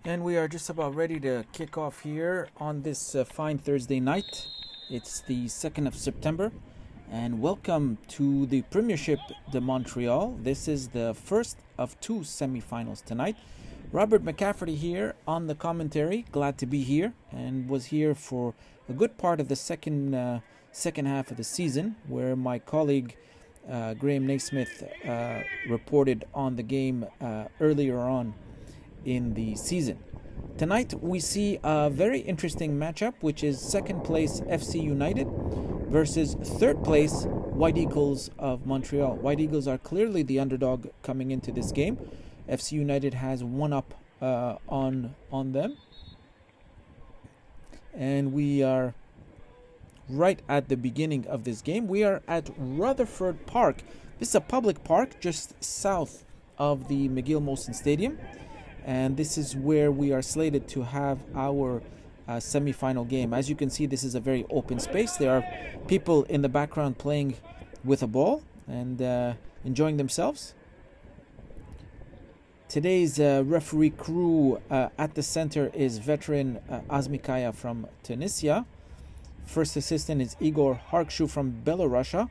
And we are just about ready to kick off here on this fine Thursday night. It's the 2nd of September, and welcome to the Premiership de Montreal. This is the first of two semifinals tonight. Robert McCafferty here on the commentary. Glad to be here, and was here for a good part of the second half of the season, where my colleague Graham Naismith reported on the game earlier on in the season. Tonight we see a very interesting matchup, which is second place FC United versus third place White Eagles of Montreal. White Eagles are clearly the underdog coming into this game. FC United has one up on them, and we are right at the beginning of this game. We are at Rutherford Park. This is a public park just south of the McGill Molson Stadium, and this is where we are slated to have our semi-final game. As you can see, this is a very open space. There are people in the background playing with a ball and enjoying themselves. Today's referee crew at the center is veteran Azmi Kaya from Tunisia. First assistant is Igor Harkshu from Belarus.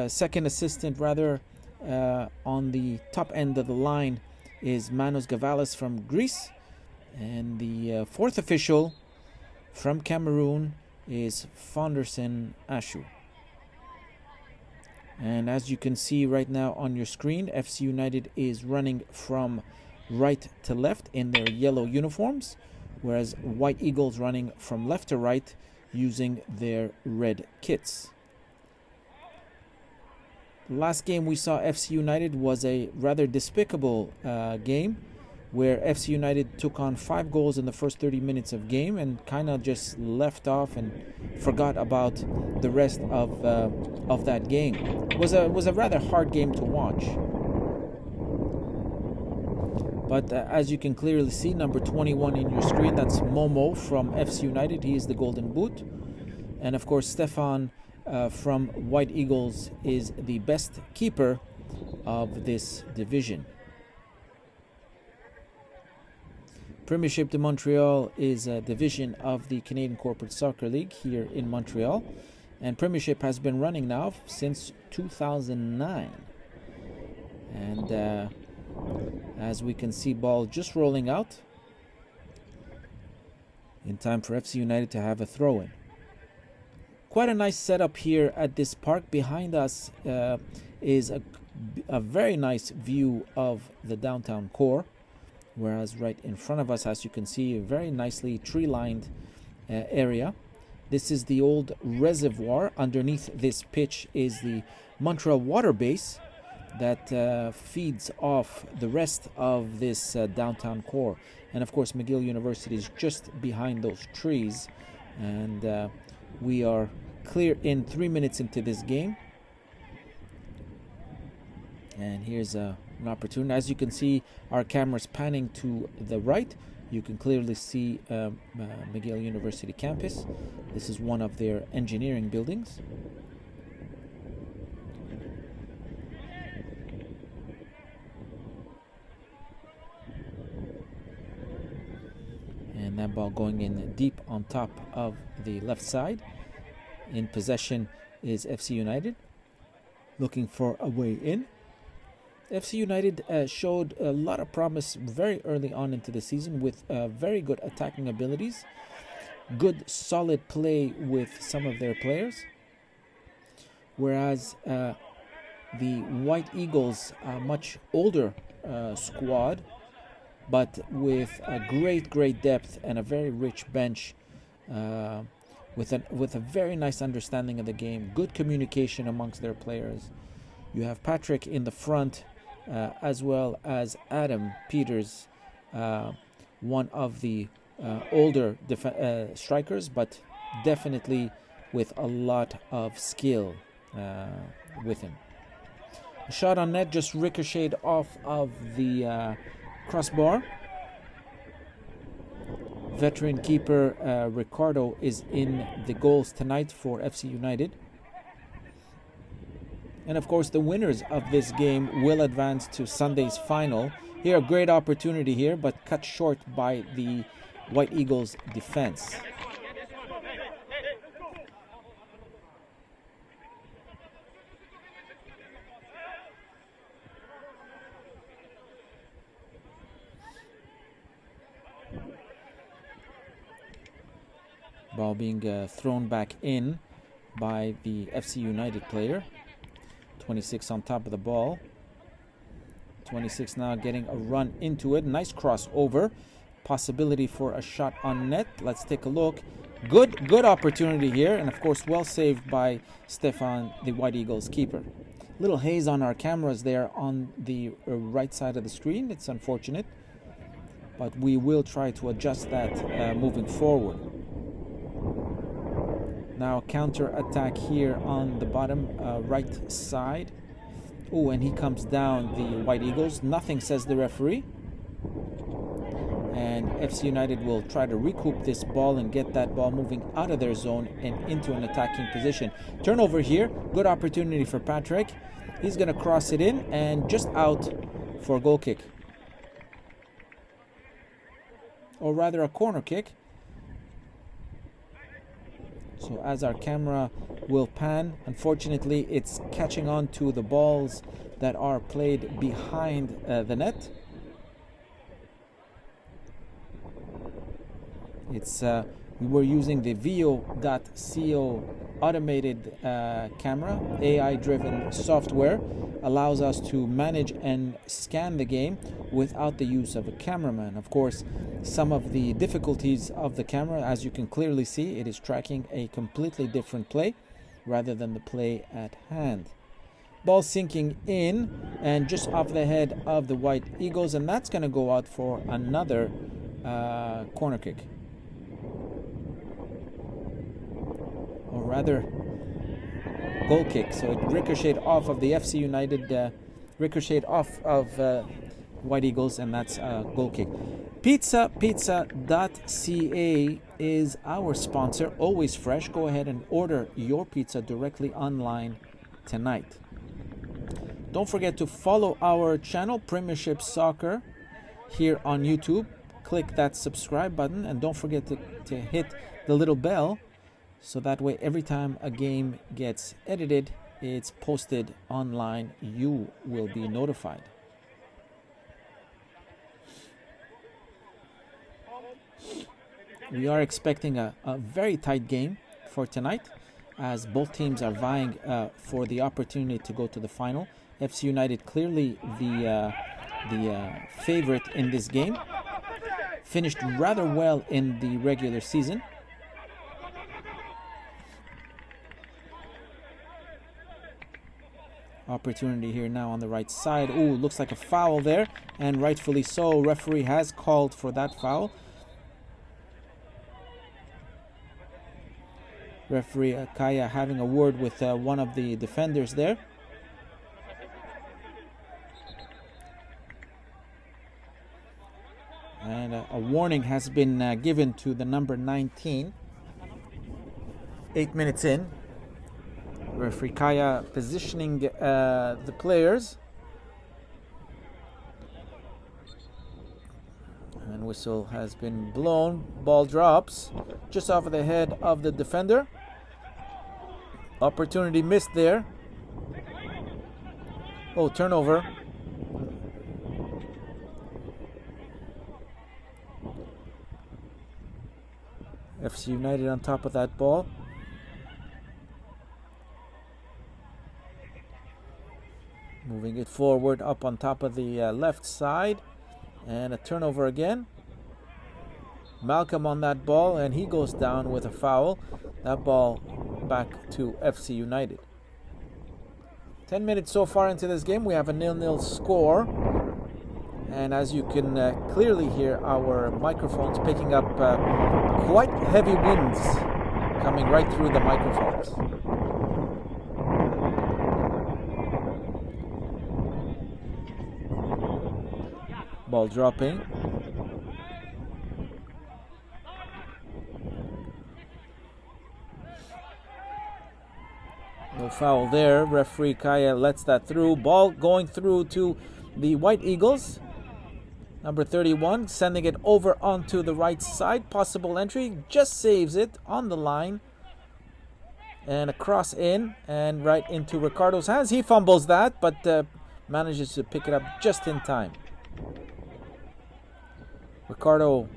Second assistant on the top end of the line is Manos Gavalis from Greece. And the fourth official from Cameroon is Fonderson Ashu. And as you can see right now on your screen, FC United is running from right to left in their yellow uniforms, whereas White Eagles running from left to right using their red kits. Last game we saw FC United was a rather despicable game, where FC United took on 5 goals in the first 30 minutes of game and kind of just left off and forgot about the rest of that game. It was a rather hard game to watch. But as you can clearly see, number 21 in your screen, that's Momo from FC United. He is the Golden Boot. And of course, Stefan from White Eagles is the best keeper of this division. Premiership de Montreal is a division of the Canadian Corporate Soccer League here in Montreal. And Premiership has been running now since 2009. And as we can see, ball just rolling out in time for FC United to have a throw-in. Quite a nice setup here at this park. Behind us is a very nice view of the downtown core, whereas right in front of us, as you can see, a very nicely tree-lined area. This is the old reservoir. Underneath this pitch is the Montreal water base that feeds off the rest of this downtown core. And of course, McGill University is just behind those trees. And we are clear in 3 minutes into this game. And here's an opportunity. As you can see, our camera's panning to the right. You can clearly see McGill University campus. This is one of their engineering buildings. And that ball going in deep on top of the left side. In possession is FC United, looking for a way in. FC United showed a lot of promise very early on into the season with very good attacking abilities, good solid play with some of their players, whereas the White Eagles, a much older squad, but with a great depth and a very rich bench, with a very nice understanding of the game, good communication amongst their players. You have Patrick in the front, as well as Adam Peters, one of the older strikers, but definitely with a lot of skill with him. A shot on net just ricocheted off of the crossbar. Veteran keeper Ricardo is in the goals tonight for FC United. And of course, the winners of this game will advance to Sunday's final, Here, a great opportunity here, but cut short by the White Eagles defense. Ball being thrown back in by the FC United player. 26 on top of the ball. 26 now getting a run into it. Nice crossover. Possibility for a shot on net. Let's take a look. Good opportunity here. And of course, well saved by Stefan, the White Eagles keeper. Little haze on our cameras there on the right side of the screen. It's unfortunate. But we will try to adjust that moving forward. Now counter attack here on the bottom right side. Oh, and he comes down, the White Eagles. Nothing, says the referee. And FC United will try to recoup this ball and get that ball moving out of their zone and into an attacking position. Turnover here. Good opportunity for Patrick. He's going to cross it in and just out for a goal kick. Or rather a corner kick. So as our camera will pan, unfortunately it's catching on to the balls that are played behind the net. It's we were using the VO.co automated camera. AI-driven software allows us to manage and scan the game without the use of a cameraman. Of course, some of the difficulties of the camera, as you can clearly see, it is tracking a completely different play rather than the play at hand. Ball sinking in and just off the head of the White Eagles, and that's going to go out for another corner kick. Or rather, goal kick. So it ricocheted off of the FC United, ricocheted off of White Eagles, and that's a goal kick. Pizza.ca is our sponsor, always fresh. Go ahead and order your pizza directly online tonight. Don't forget to follow our channel, Premiership Soccer, here on YouTube. Click that subscribe button, and don't forget to hit the little bell, so that way every time a game gets edited, it's posted online, you will be notified. We are expecting a very tight game for tonight, as both teams are vying for the opportunity to go to the final. FC United clearly the favorite in this game. Finished rather well in the regular season. Opportunity here now on the right side. Ooh, looks like a foul there, and rightfully so. Referee has called for that foul. Referee Kaya having a word with one of the defenders there. And a warning has been given to the number 19. 8 minutes in. Referee Kaya positioning the players. And whistle has been blown. Ball drops just off of the head of the defender. Opportunity missed there. Oh, turnover. FC United on top of that ball. Moving it forward up on top of the left side. And a turnover again. Malcolm on that ball, and he goes down with a foul. That ball back to FC United. 10 minutes so far into this game. We have a 0-0 score. And as you can clearly hear, our microphones picking up quite heavy winds coming right through the microphones. Ball dropping. No foul there. Referee Kaya lets that through. Ball going through to the White Eagles. Number 31 sending it over onto the right side. Possible entry. Just saves it on the line. And a cross in and right into Ricardo's hands. He fumbles that, but manages to pick it up just in time. Ricardo,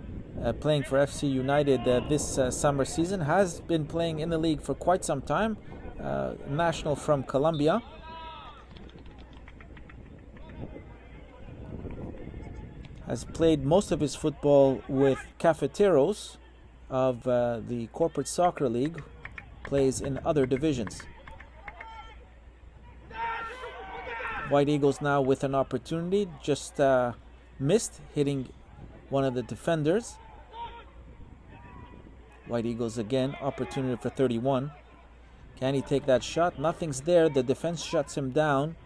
playing for FC United this summer season, has been playing in the league for quite some time. National from Colombia. Has played most of his football with Cafeteros of the Corporate Soccer League. Plays in other divisions. White Eagles now with an opportunity. Just missed, hitting one of the defenders. White Eagles again, opportunity for 31. Can he take that shot? Nothing's there. The defense shuts him down.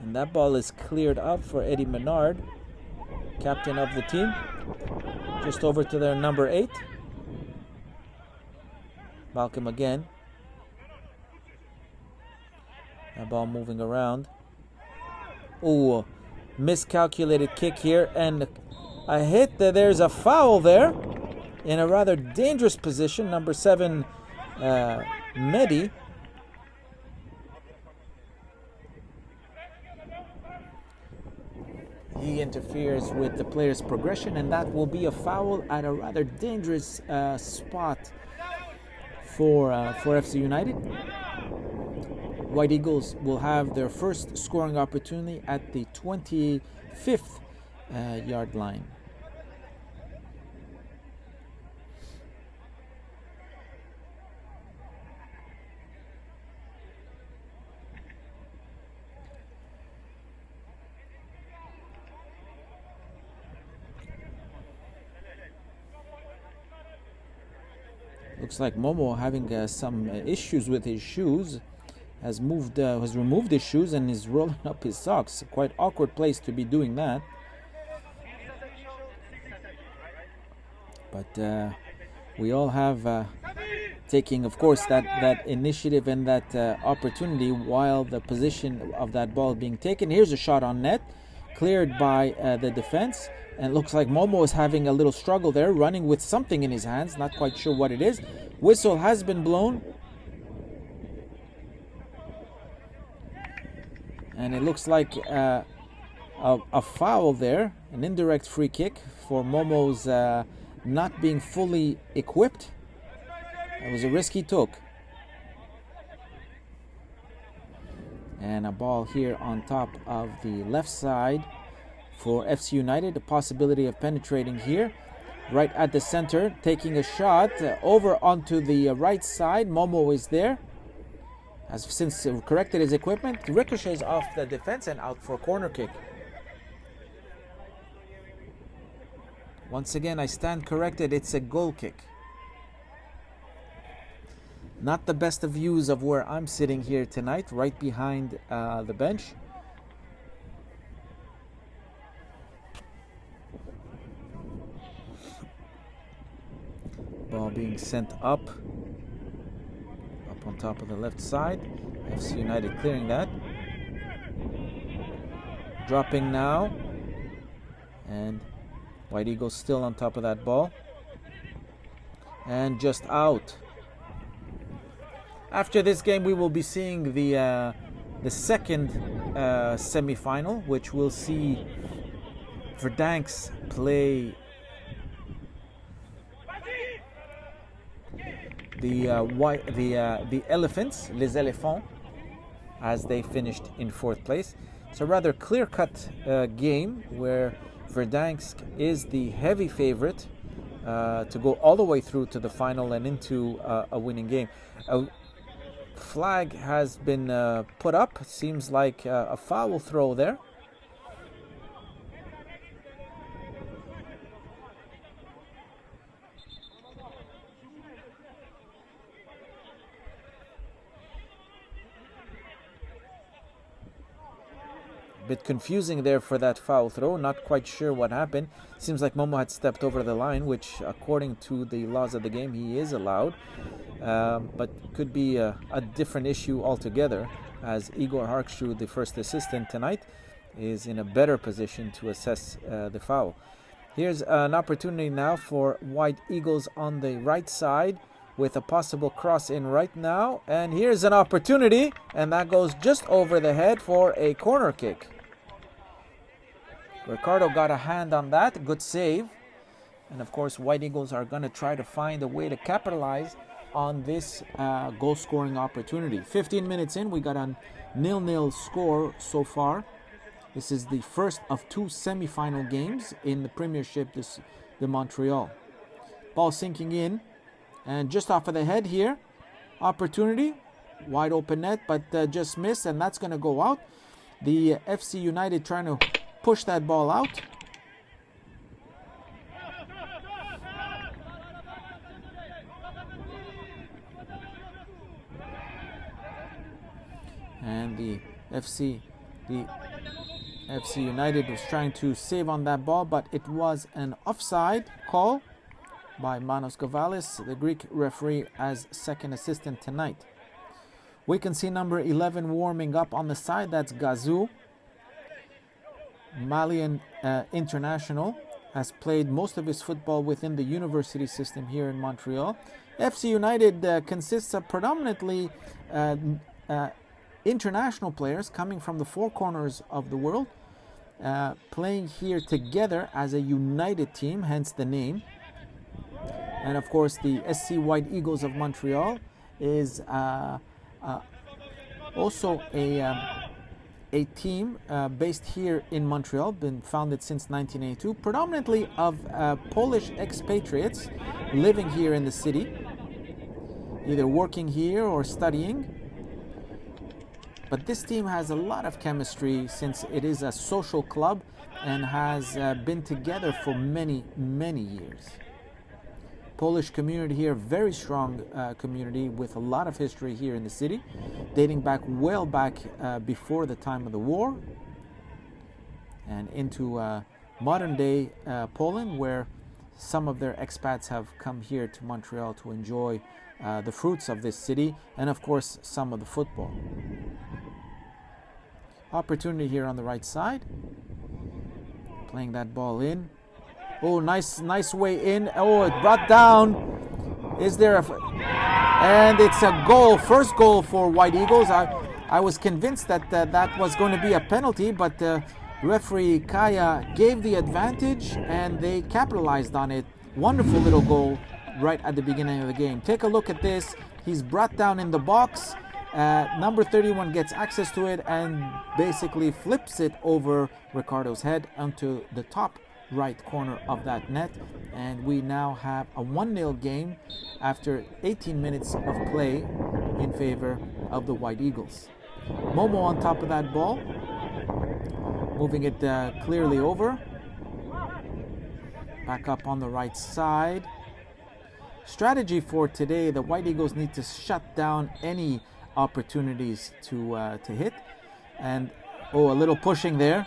And that ball is cleared up for Eddie Menard, captain of the team. Just over to their number 8. Malcolm again. That ball moving around. Oh, miscalculated kick here and a hit. There's a foul there in a rather dangerous position. Number 7, Mehdi. He interferes with the player's progression, and that will be a foul at a rather dangerous spot for FC United. White Eagles will have their first scoring opportunity at the 25th yard line. Looks like Momo having some issues with his shoes. Has removed his shoes and is rolling up his socks. Quite awkward place to be doing that. But we all have taking, of course, that initiative and that opportunity while the position of that ball being taken. Here's a shot on net, cleared by the defense. And it looks like Momo is having a little struggle there, running with something in his hands. Not quite sure what it is. Whistle has been blown. And it looks like a foul there, an indirect free kick for Momo's not being fully equipped. It was a risk he took. And a ball here on top of the left side for FC United. The possibility of penetrating here. Right at the center, taking a shot over onto the right side. Momo is there. Has since corrected his equipment, ricochets off the defense and out for a corner kick. Once again, I stand corrected. It's a goal kick. Not the best of views of where I'm sitting here tonight, right behind the bench. Ball being sent up on top of the left side. FC United clearing that. Dropping now. And White Eagles still on top of that ball. And just out. After this game, we will be seeing the second semi-final, which will see Verdansk play the Elephants, Les Éléphants, as they finished in 4th place. It's a rather clear-cut game where Verdansk is the heavy favorite to go all the way through to the final and into a winning game. A flag has been put up. Seems like a foul throw there. Bit confusing there for that foul throw. Not quite sure what happened. Seems like Momo had stepped over the line, which according to the laws of the game he is allowed, but could be a different issue altogether, as Igor Harkshu, the first assistant tonight, is in a better position to assess the foul. Here's an opportunity now for White Eagles on the right side with a possible cross in right now. And here's an opportunity, and that goes just over the head for a corner kick. Ricardo got a hand on that. Good save. And of course, White Eagles are going to try to find a way to capitalize on this goal-scoring opportunity. 15 minutes in, we got a 0-0 score so far. This is the first of two semi-final games in the Premiership, the Montreal. Ball sinking in, and just off of the head here. Opportunity, wide open net, but just missed, and that's going to go out. The FC United trying to push that ball out. And the FC United was trying to save on that ball, but it was an offside call by Manos Gavalis, the Greek referee, as second assistant tonight. We can see number 11 warming up on the side. That's Gazou. Malian international, has played most of his football within the university system here in Montreal. FC United consists of predominantly international players coming from the four corners of the world, playing here together as a united team, hence the name. And of course, the SC White Eagles of Montreal is also a team based here in Montreal, been founded since 1982, predominantly of Polish expatriates living here in the city, either working here or studying. But this team has a lot of chemistry since it is a social club and has been together for many, many years. Polish community here, very strong community with a lot of history here in the city, dating back well back before the time of the war and into modern day Poland, where some of their expats have come here to Montreal to enjoy the fruits of this city and of course some of the football. Opportunity here on the right side, playing that ball in. Oh, nice way in. Oh, it brought down. Is there and it's a goal, first goal for White Eagles. I was convinced that that was going to be a penalty, but referee Kaya gave the advantage and they capitalized on it. Wonderful little goal right at the beginning of the game. Take a look at this. He's brought down in the box. Number 31 gets access to it and basically flips it over Ricardo's head onto the top right corner of that net, and we now have a 1-0 game after 18 minutes of play in favor of the White Eagles. Momo on top of that ball, moving it clearly over. Back up on the right side. Strategy for today, the White Eagles need to shut down any opportunities to hit. And a little pushing there.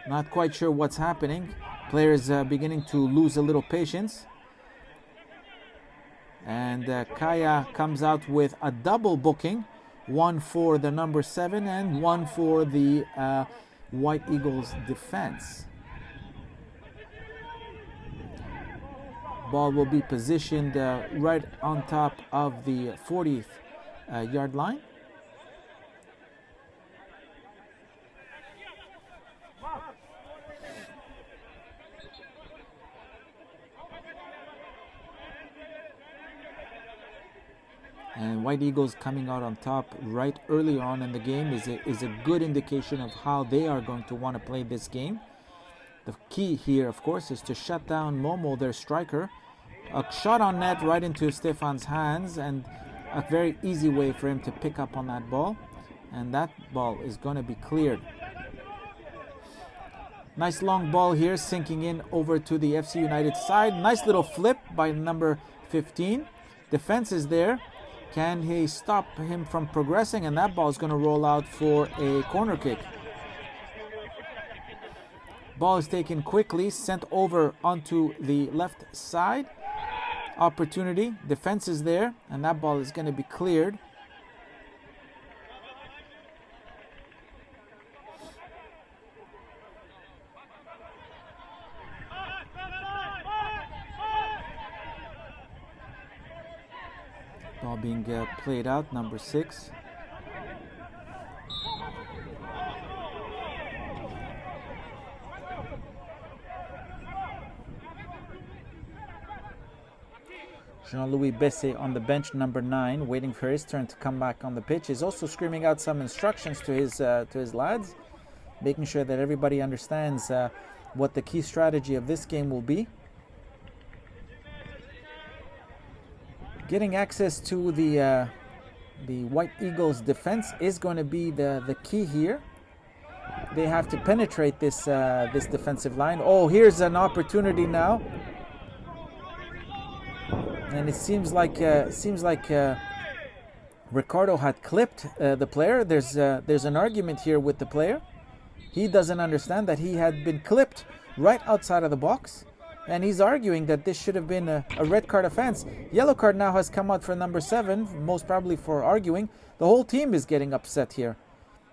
Not quite sure what's happening. Players beginning to lose a little patience. And Kaya comes out with a double booking. One for the number 7 and one for the White Eagles defense. Ball will be positioned right on top of the 40th yard line. And White Eagles coming out on top right early on in the game is a good indication of how they are going to want to play this game. The key here, of course, is to shut down Momo, their striker. A shot on net right into Stefan's hands, and a very easy way for him to pick up on that ball. And that ball is going to be cleared. Nice long ball here, sinking in over to the FC United side. Nice little flip by number 15. Defense is there. Can he stop him from progressing? And that ball is going to roll out for a corner kick. Ball is taken quickly, sent over onto the left side. Opportunity. Defense is there, and that ball is going to be cleared. Ball being played out, number 6. Jean-Louis Bessé on the bench, number 9, waiting for his turn to come back on the pitch. He's also screaming out some instructions to his lads, making sure that everybody understands what the key strategy of this game will be. Getting access to the White Eagles defense is going to be the key here. They have to penetrate this defensive line. Oh, here's an opportunity now. And it seems like Ricardo had clipped the player. There's an argument here with the player. He doesn't understand that he had been clipped right outside of the box, and he's arguing that this should have been a red card offense. Yellow card now has come out for number 7, most probably for arguing. The whole team is getting upset here.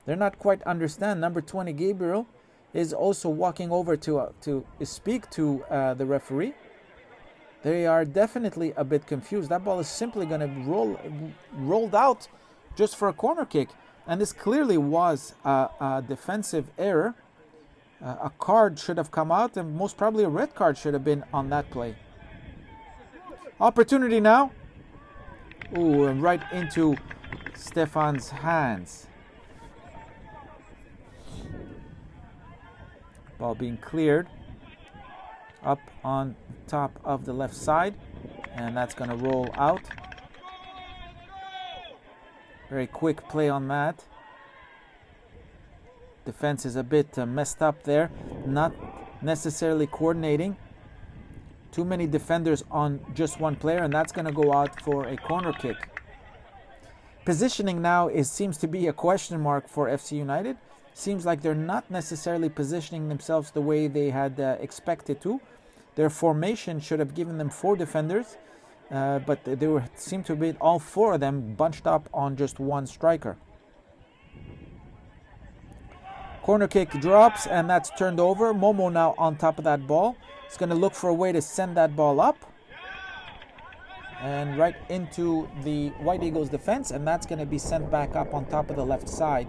They're not quite understand. Number 20, Gabriel, is also walking over to speak to the referee. They are definitely a bit confused. That ball is simply going to rolled out just for a corner kick. And this clearly was a defensive error. A card should have come out, and most probably a red card should have been on that play. Opportunity now. Ooh, and right into Stefan's hands. Ball being cleared. Up on top of the left side, and that's going to roll out. Very quick play on that. Defense is a bit messed up there, not necessarily coordinating. Too many defenders on just one player, and that's going to go out for a corner kick. Positioning now seems to be a question mark for FC United. Seems like they're not necessarily positioning themselves the way they had expected to. Their formation should have given them 4 defenders, but they seem to be all 4 of them bunched up on just one striker. Corner kick drops, and that's turned over. Momo now on top of that ball. He's going to look for a way to send that ball up and right into the White Eagles defense, and that's going to be sent back up on top of the left side.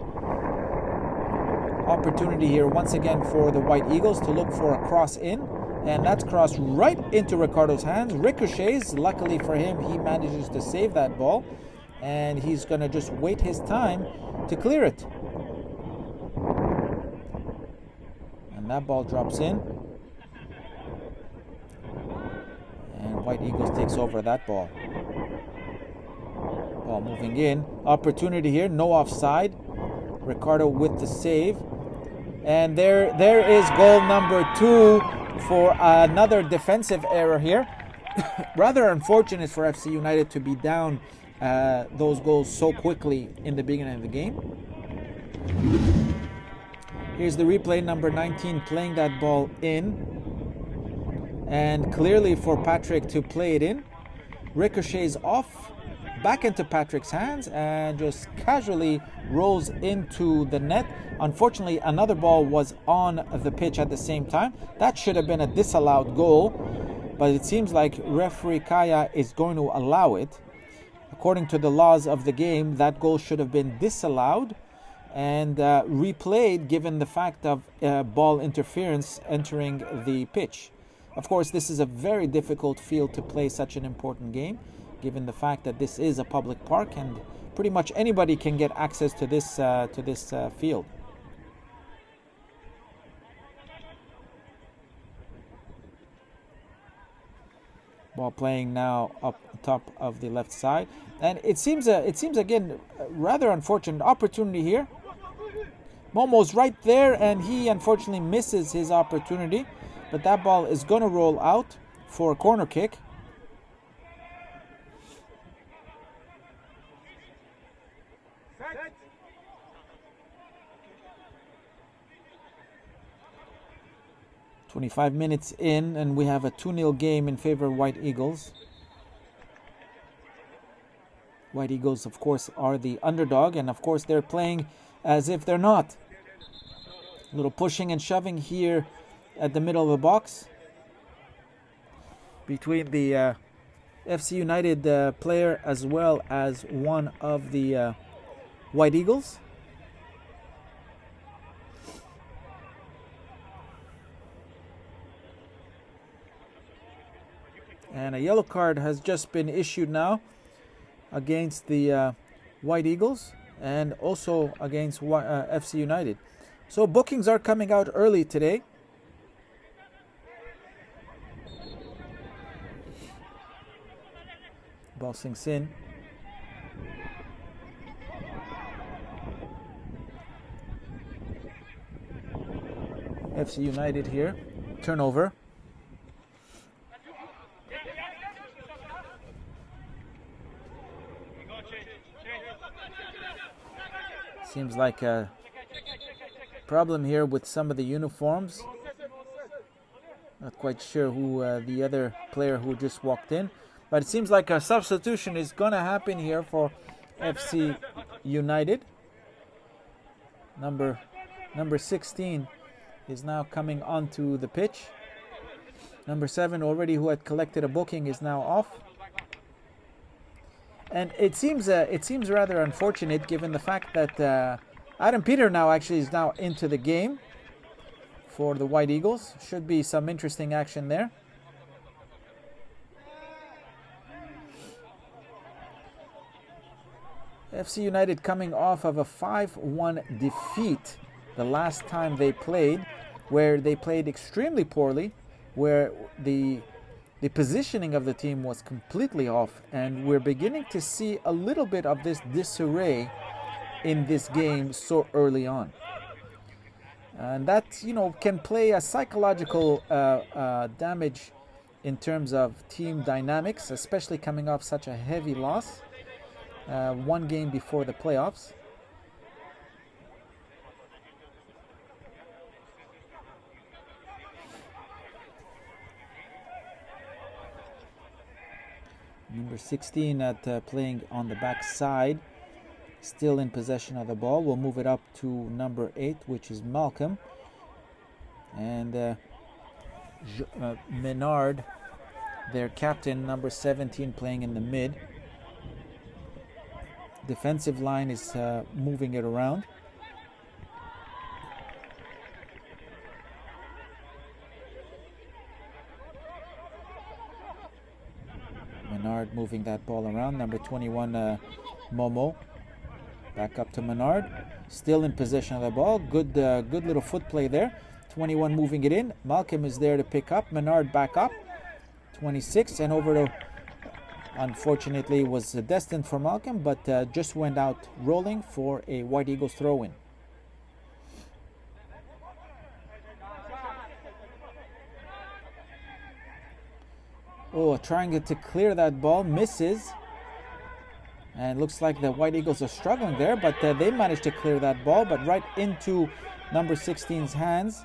Opportunity here once again for the White Eagles to look for a cross in. And that's crossed right into Ricardo's hands. Ricochets, luckily for him, he manages to save that ball. And he's going to just wait his time to clear it. And that ball drops in. And White Eagles takes over that ball. Ball moving in. Opportunity here, no offside. Ricardo with the save. And there is goal number 2. For another defensive error here. Rather unfortunate for FC United to be down those goals so quickly in the beginning of the game. Here's the replay, number 19 playing that ball in. And clearly for Patrick to play it in. Ricochets off, back into Patrick's hands, and just casually rolls into the net. Unfortunately, another ball was on the pitch at the same time. That should have been a disallowed goal, but it seems like referee Kaya is going to allow it. According to the laws of the game, that goal should have been disallowed and replayed given the fact of ball interference entering the pitch. Of course, this is a very difficult field to play such an important game, given the fact that this is a public park and pretty much anybody can get access to this field. Ball playing now up top of the left side, and it seems again rather unfortunate opportunity here. Momo's right there, and he unfortunately misses his opportunity, but that ball is going to roll out for a corner kick. Set. 25 minutes in, and we have a 2-0 game in favor of White Eagles. White Eagles, of course, are the underdog, and of course they're playing as if they're not. A little pushing and shoving here at the middle of the box between the FC United player as well as one of the White Eagles. And a yellow card has just been issued now against the White Eagles and also against FC United. So bookings are coming out early today. Ball sinks in. FC United here. Turnover. Seems like a problem here with some of the uniforms. Not quite sure who the other player who just walked in. But it seems like a substitution is going to happen here for FC United. Number 16 is now coming onto the pitch. Number 7 already, who had collected a booking, is now off. And it seems rather unfortunate given the fact that Adam Peter now actually is now into the game for the White Eagles. Should be some interesting action there. FC United coming off of a 5-1 defeat the last time they played, where they played extremely poorly, where the positioning of the team was completely off, and we're beginning to see a little bit of this disarray in this game so early on. And that, can play a psychological damage in terms of team dynamics, especially coming off such a heavy loss. One game before the playoffs. Number 16 at playing on the back side, still in possession of the ball. We'll move it up to number 8, which is Malcolm. And Menard, their captain, number 17, playing in the mid. Defensive line is moving it around. Menard moving that ball around. Number 21, Momo. Back up to Menard. Still in possession of the ball. Good little foot play there. 21 moving it in. Malcolm is there to pick up. Menard back up. 26 and over to... Unfortunately, was destined for Malcolm, but just went out rolling for a White Eagles throw-in. Oh, trying to clear that ball, misses. And looks like the White Eagles are struggling there, but they managed to clear that ball, but right into number 16's hands.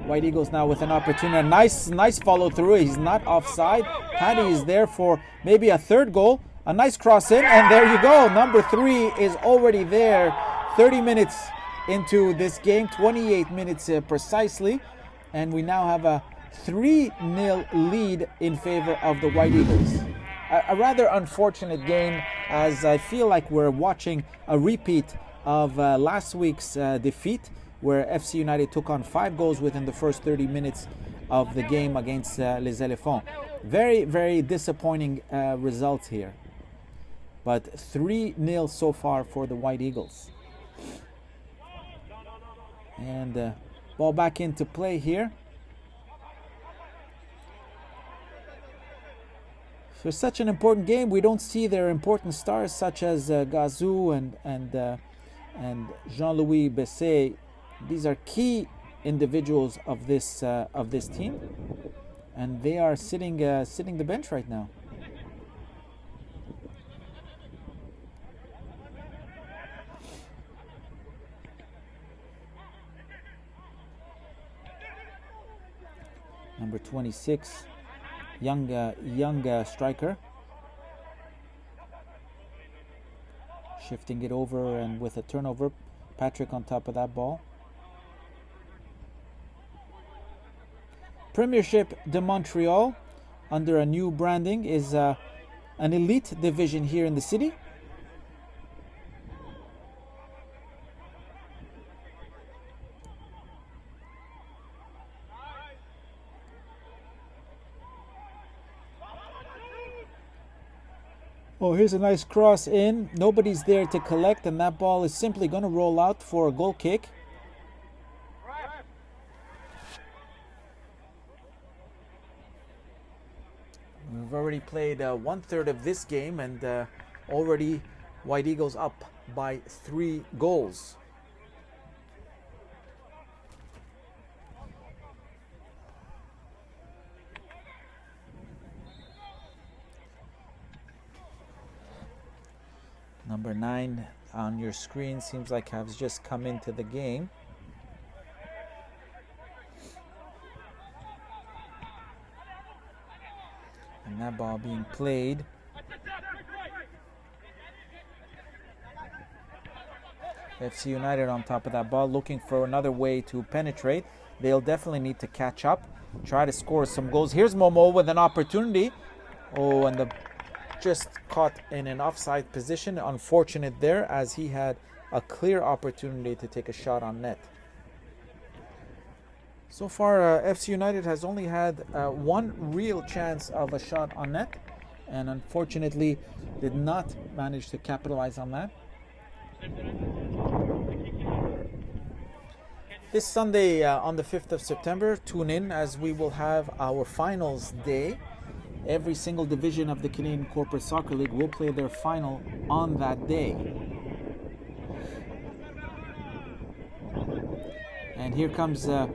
White Eagles now with an opportunity. Nice follow through. He's not offside. Paddy is there for maybe a third goal. A nice cross in, and there you go. Number 3 is already there. 30 minutes into this game, 28 minutes precisely, and we now have a 3-0 lead in favor of the White Eagles. A rather unfortunate game, as I feel like we're watching a repeat of last week's defeat, where FC United took on 5 goals within the first 30 minutes of the game against Les Éléphants. Very, very disappointing results here. But 3-0 so far for the White Eagles. And ball back into play here. For such an important game, we don't see their important stars such as Gazou and Jean-Louis Besset. These are key individuals of this team, and they are sitting the bench right now. Number 26, young striker, shifting it over, and with a turnover, Patrick on top of that ball. Premiership de Montreal, under a new branding, is an elite division here in the city. Oh, here's a nice cross in. Nobody's there to collect, and that ball is simply going to roll out for a goal kick. We've already played 1/3 of this game, and already White Eagles up by 3 goals. Number 9 on your screen seems like has just come into the game. And that ball being played. FC United on top of that ball, looking for another way to penetrate. They'll definitely need to catch up, try to score some goals. Here's Momo with an opportunity. Oh, and just caught in an offside position. Unfortunate there, as he had a clear opportunity to take a shot on net. So far, FC United has only had one real chance of a shot on net, and unfortunately did not manage to capitalize on that. This Sunday, on the 5th of September, tune in, as we will have our finals day. Every single division of the Canadian Corporate Soccer League will play their final on that day. And here comes the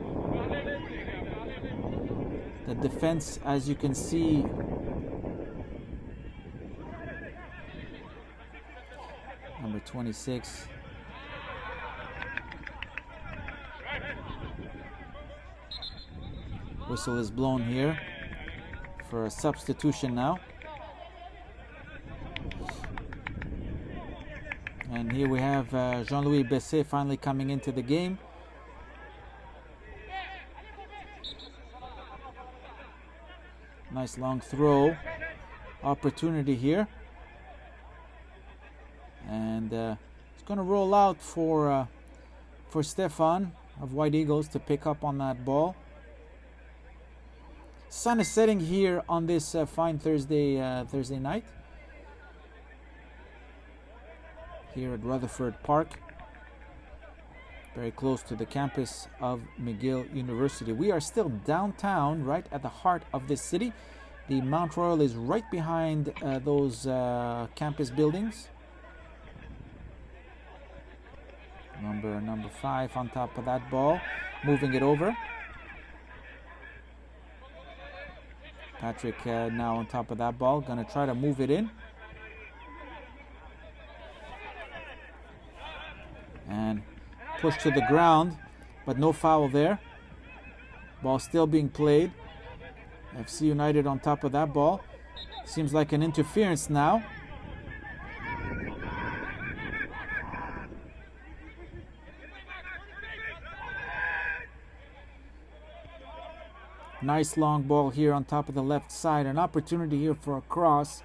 defense, as you can see. Number 26. Whistle is blown here for a substitution now. And here we have Jean-Louis Besset finally coming into the game. Nice long throw opportunity here. And it's going to roll out for Stefan of White Eagles to pick up on that ball. Sun is setting here on this fine Thursday night here at Rutherford Park, very close to the campus of McGill University. We are still downtown, right at the heart of this city. The Montreal is right behind those campus buildings. Number 5 on top of that ball, moving it over. Patrick now on top of that ball, gonna try to move it in. And push to the ground, but no foul there. Ball still being played. FC United on top of that ball. Seems like an interference now. Nice long ball here on top of the left side. An opportunity here for a cross,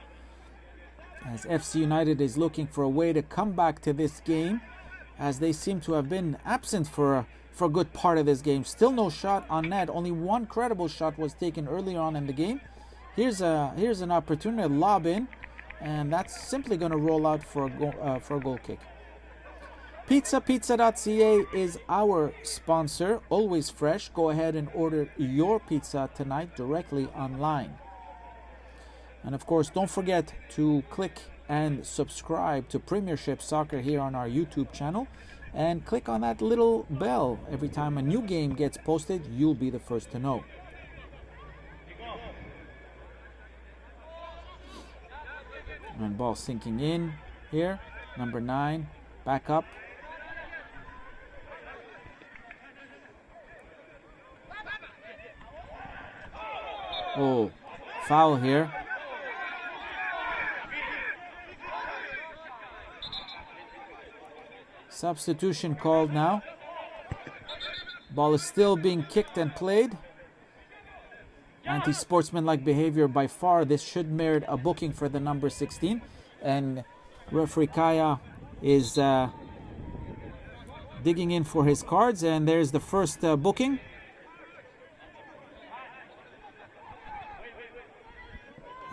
as FC United is looking for a way to come back to this game, as they seem to have been absent for a good part of this game. Still no shot on net. Only one credible shot was taken earlier on in the game. Here's an opportunity to lob in, and that's simply going to roll out for a goal kick. Pizza.ca is our sponsor, always fresh. Go ahead and order your pizza tonight directly online. And of course, don't forget to click and subscribe to Premiership Soccer here on our YouTube channel, and click on that little bell. Every time a new game gets posted, you'll be the first to know. And ball sinking in here. Number 9, back up. Oh, foul here. Substitution called now. Ball is still being kicked and played. anti-sportsmanlike behavior by far. This should merit a booking for the number 16. And referee Kaya is digging in for his cards, and there's the first booking.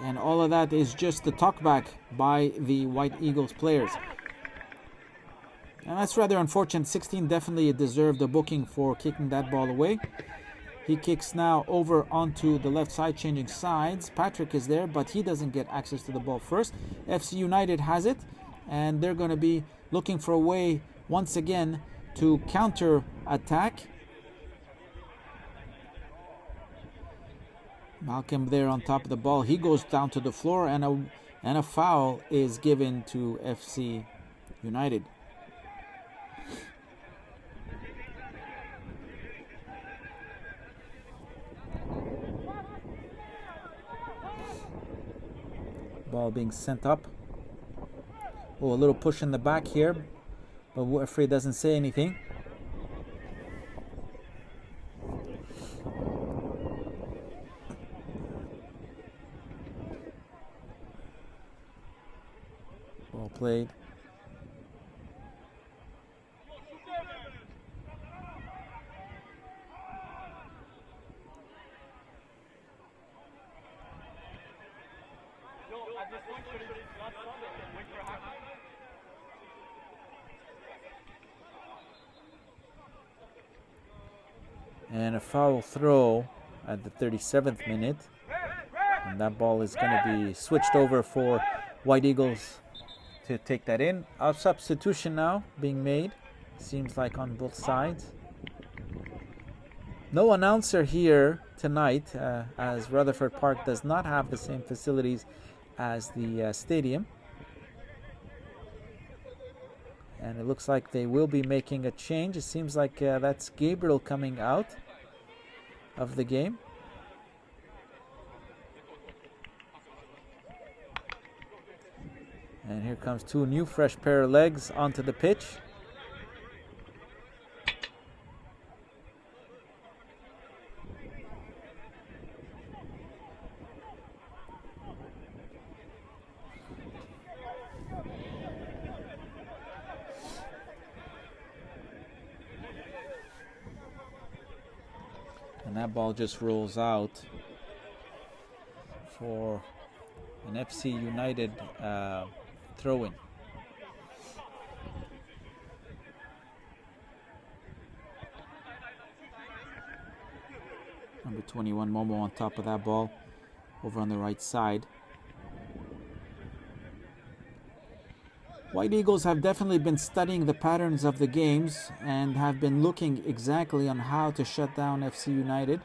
And all of that is just a talkback by the White Eagles players. And that's rather unfortunate. 16 definitely deserved a booking for kicking that ball away. He kicks now over onto the left side, changing sides. Patrick is there, but he doesn't get access to the ball first. FC United has it, and they're going to be looking for a way once again to counter attack. Malcolm there on top of the ball. He goes down to the floor, and a foul is given to FC United. Ball being sent up. Oh, a little push in the back here, but referee doesn't say anything. Ball played. And a foul throw at the 37th minute. And that ball is going to be switched over for White Eagles to take that in. A substitution now being made. Seems like on both sides. No announcer here tonight, as Rutherford Park does not have the same facilities as the stadium. And it looks like they will be making a change. It seems like that's Gabriel coming out of the game. And here comes two new fresh pair of legs onto the pitch. And that ball just rolls out for an FC United throw-in. Number 21, Momo on top of that ball over on the right side. White Eagles have definitely been studying the patterns of the games and have been looking exactly on how to shut down FC United.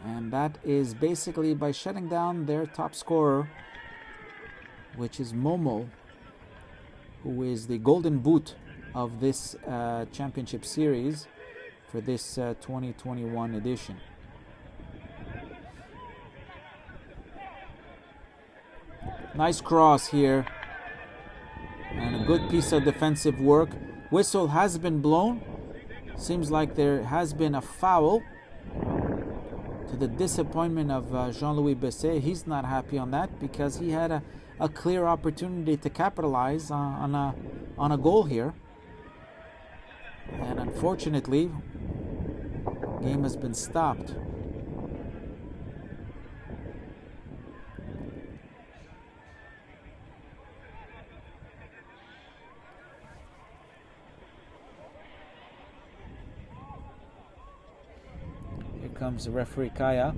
And that is basically by shutting down their top scorer, which is Momo, who is the golden boot of this championship series for this 2021 edition. Nice cross here, and a good piece of defensive work. Whistle has been blown. Seems like there has been a foul, to the disappointment of Jean-Louis Besset. He's not happy on that because he had a clear opportunity to capitalize on a goal here. And unfortunately, game has been stopped. Comes the referee Kaya.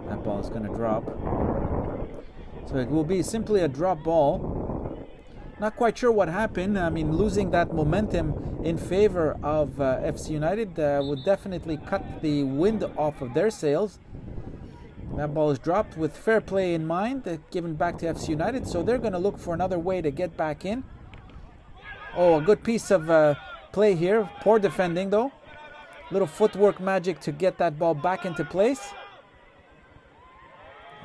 That ball is going to drop. So it will be simply a drop ball. Not quite sure what happened. I mean, losing that momentum in favor of FC United would definitely cut the wind off of their sails. That ball is dropped with fair play in mind, given back to FC United, so they're going to look for another way to get back in. Oh, a good piece of play here. Poor defending, though. Little footwork magic to get that ball back into place.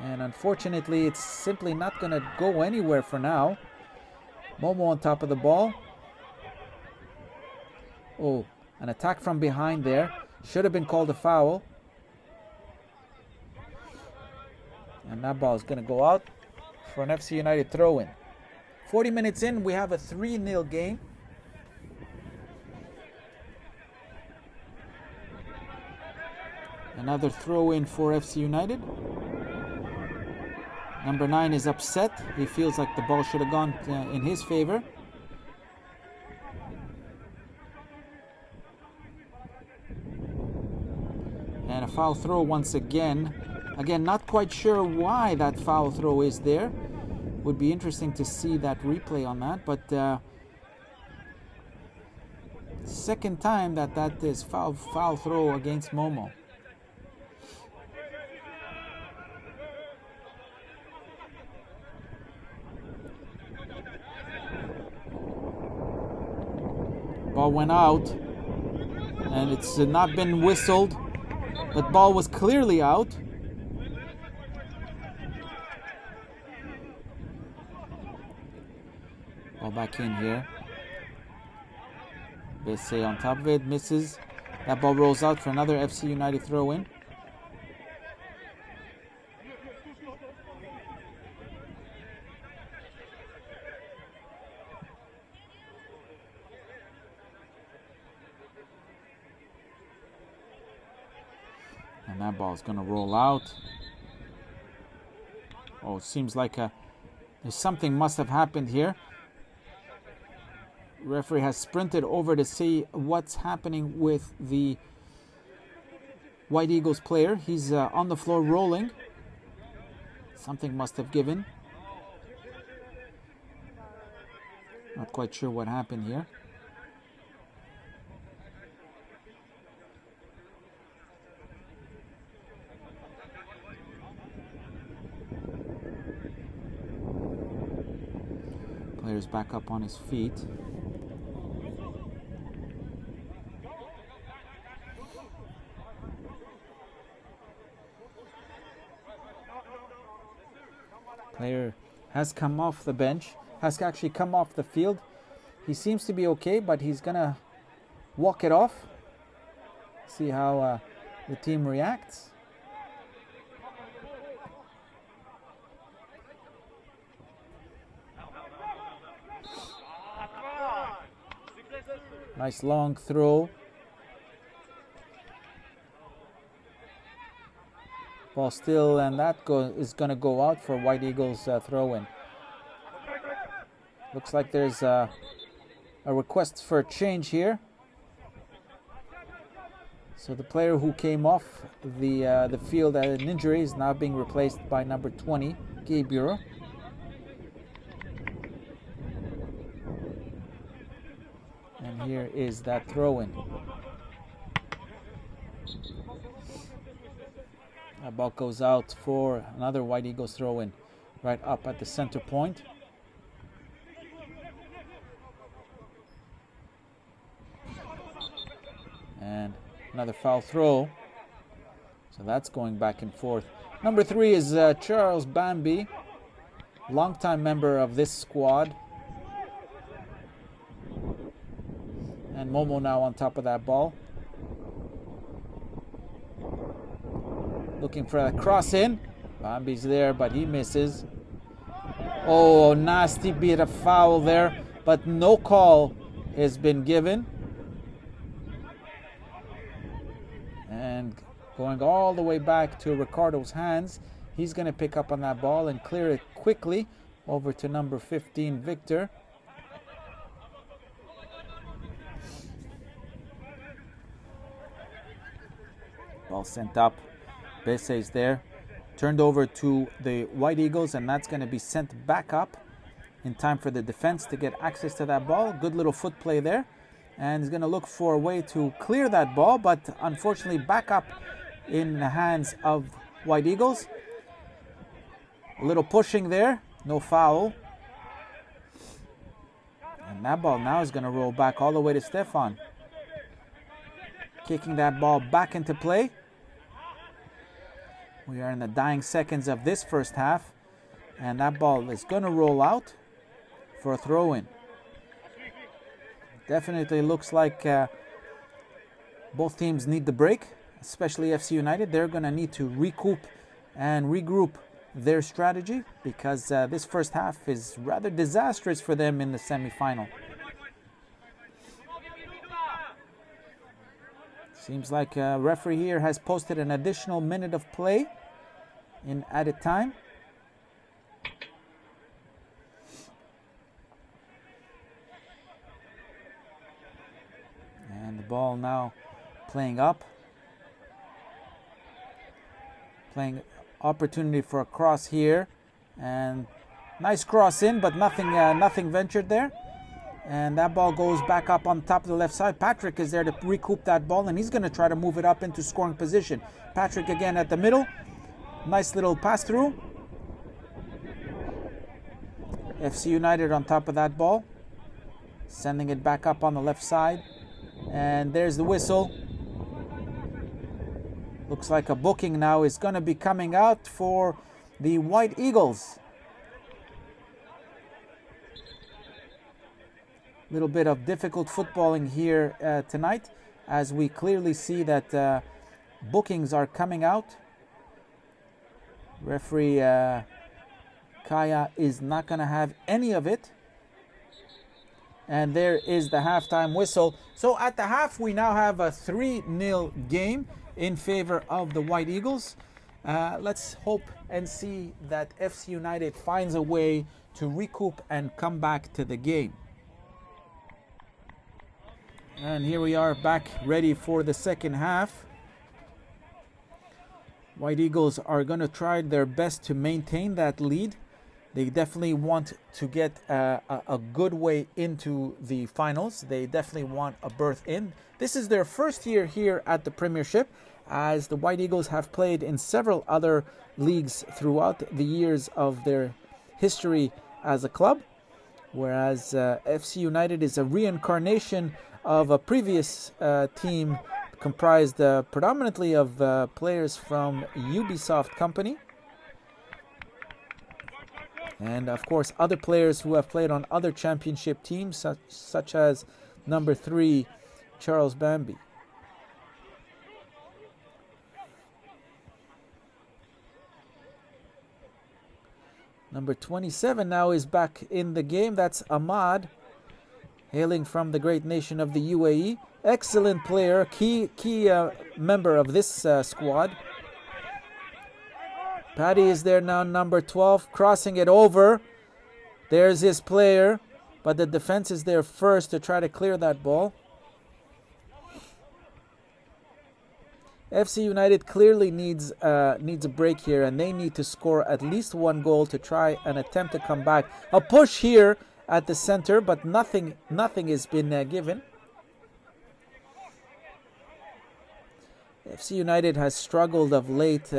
And unfortunately, it's simply not going to go anywhere for now. Momo on top of the ball. Oh, an attack from behind there. Should have been called a foul. And that ball is going to go out for an FC United throw-in. 40 minutes in, we have a 3-0 game. Another throw-in for FC United. Number 9 is upset. He feels like the ball should have gone in his favor. And a foul throw once again. Again, not quite sure why that foul throw is there. Would be interesting to see that replay on that. But second time that is foul throw against Momo. Ball went out, and it's not been whistled, but ball was clearly out. Ball back in here. Besse on top of it, misses. That ball rolls out for another FC United throw-in. And that ball is going to roll out. Oh, it seems like there's something must have happened here. Referee has sprinted over to see what's happening with the White Eagles player. He's on the floor rolling. Something must have given. Not quite sure what happened here. Player's back up on his feet. Player has come off the bench, has actually come off the field. He seems to be okay, but he's gonna walk it off. See how the team reacts. Nice long throw. Ball still, and that is going to go out for White Eagles throw-in. Looks like there's a request for a change here. So the player who came off the field at an injury is now being replaced by number 20, Gabriel. And here is that throw-in. That ball goes out for another White Eagles throw-in, right up at the center point. And another foul throw. So that's going back and forth. Number 3 is Charles Bambi, longtime member of this squad. And Momo now on top of that ball. Looking for a cross in. Bambi's there, but he misses. Oh, nasty bit of foul there, but no call has been given. And going all the way back to Ricardo's hands. He's going to pick up on that ball and clear it quickly over to number 15, Victor. Ball sent up. Besse's there. Turned over to the White Eagles, and that's going to be sent back up in time for the defense to get access to that ball. Good little foot play there. And he's going to look for a way to clear that ball, but unfortunately back up in the hands of White Eagles. A little pushing there. No foul. And that ball now is going to roll back all the way to Stefan. Kicking that ball back into play. We are in the dying seconds of this first half, and that ball is going to roll out for a throw-in. Definitely looks like both teams need the break, especially FC United. They're going to need to recoup and regroup their strategy because this first half is rather disastrous for them in the semi-final. Seems like a referee here has posted an additional minute of play in added time. And the ball now playing up. Playing opportunity for a cross here. And nice cross in, but nothing ventured there. And that ball goes back up on top of the left side. Patrick is there to recoup that ball, and he's going to try to move it up into scoring position. Patrick again at the middle. Nice little pass through. FC United on top of that ball. Sending it back up on the left side. And there's the whistle. Looks like a booking now is going to be coming out for the White Eagles. Little bit of difficult footballing here tonight, as we clearly see that bookings are coming out. Referee Kaya is not going to have any of it. And there is the halftime whistle. So at the half, we now have a 3-0 game in favor of the White Eagles. Let's hope and see that FC United finds a way to recoup and come back to the game. And here we are back ready for the second half. White Eagles are going to try their best to maintain that lead. They definitely want to get a good way into the finals. They definitely want a berth in. This is their first year here at the Premiership, as the White Eagles have played in several other leagues throughout the years of their history as a club. Whereas FC United is a reincarnation of a previous team comprised predominantly of players from Ubisoft company. And of course other players who have played on other championship teams such as number 3 Charles Bambi. Number 27 now is back in the game. That's Ahmad, hailing from the great nation of the UAE. Excellent player, key member of this squad. Paddy is there now, number 12, crossing it over. There's his player, but the defense is there first to try to clear that ball. FC United clearly needs a break here, and they need to score at least one goal to try and attempt to come back. A push here at the center, but nothing has been given. FC United has struggled of late,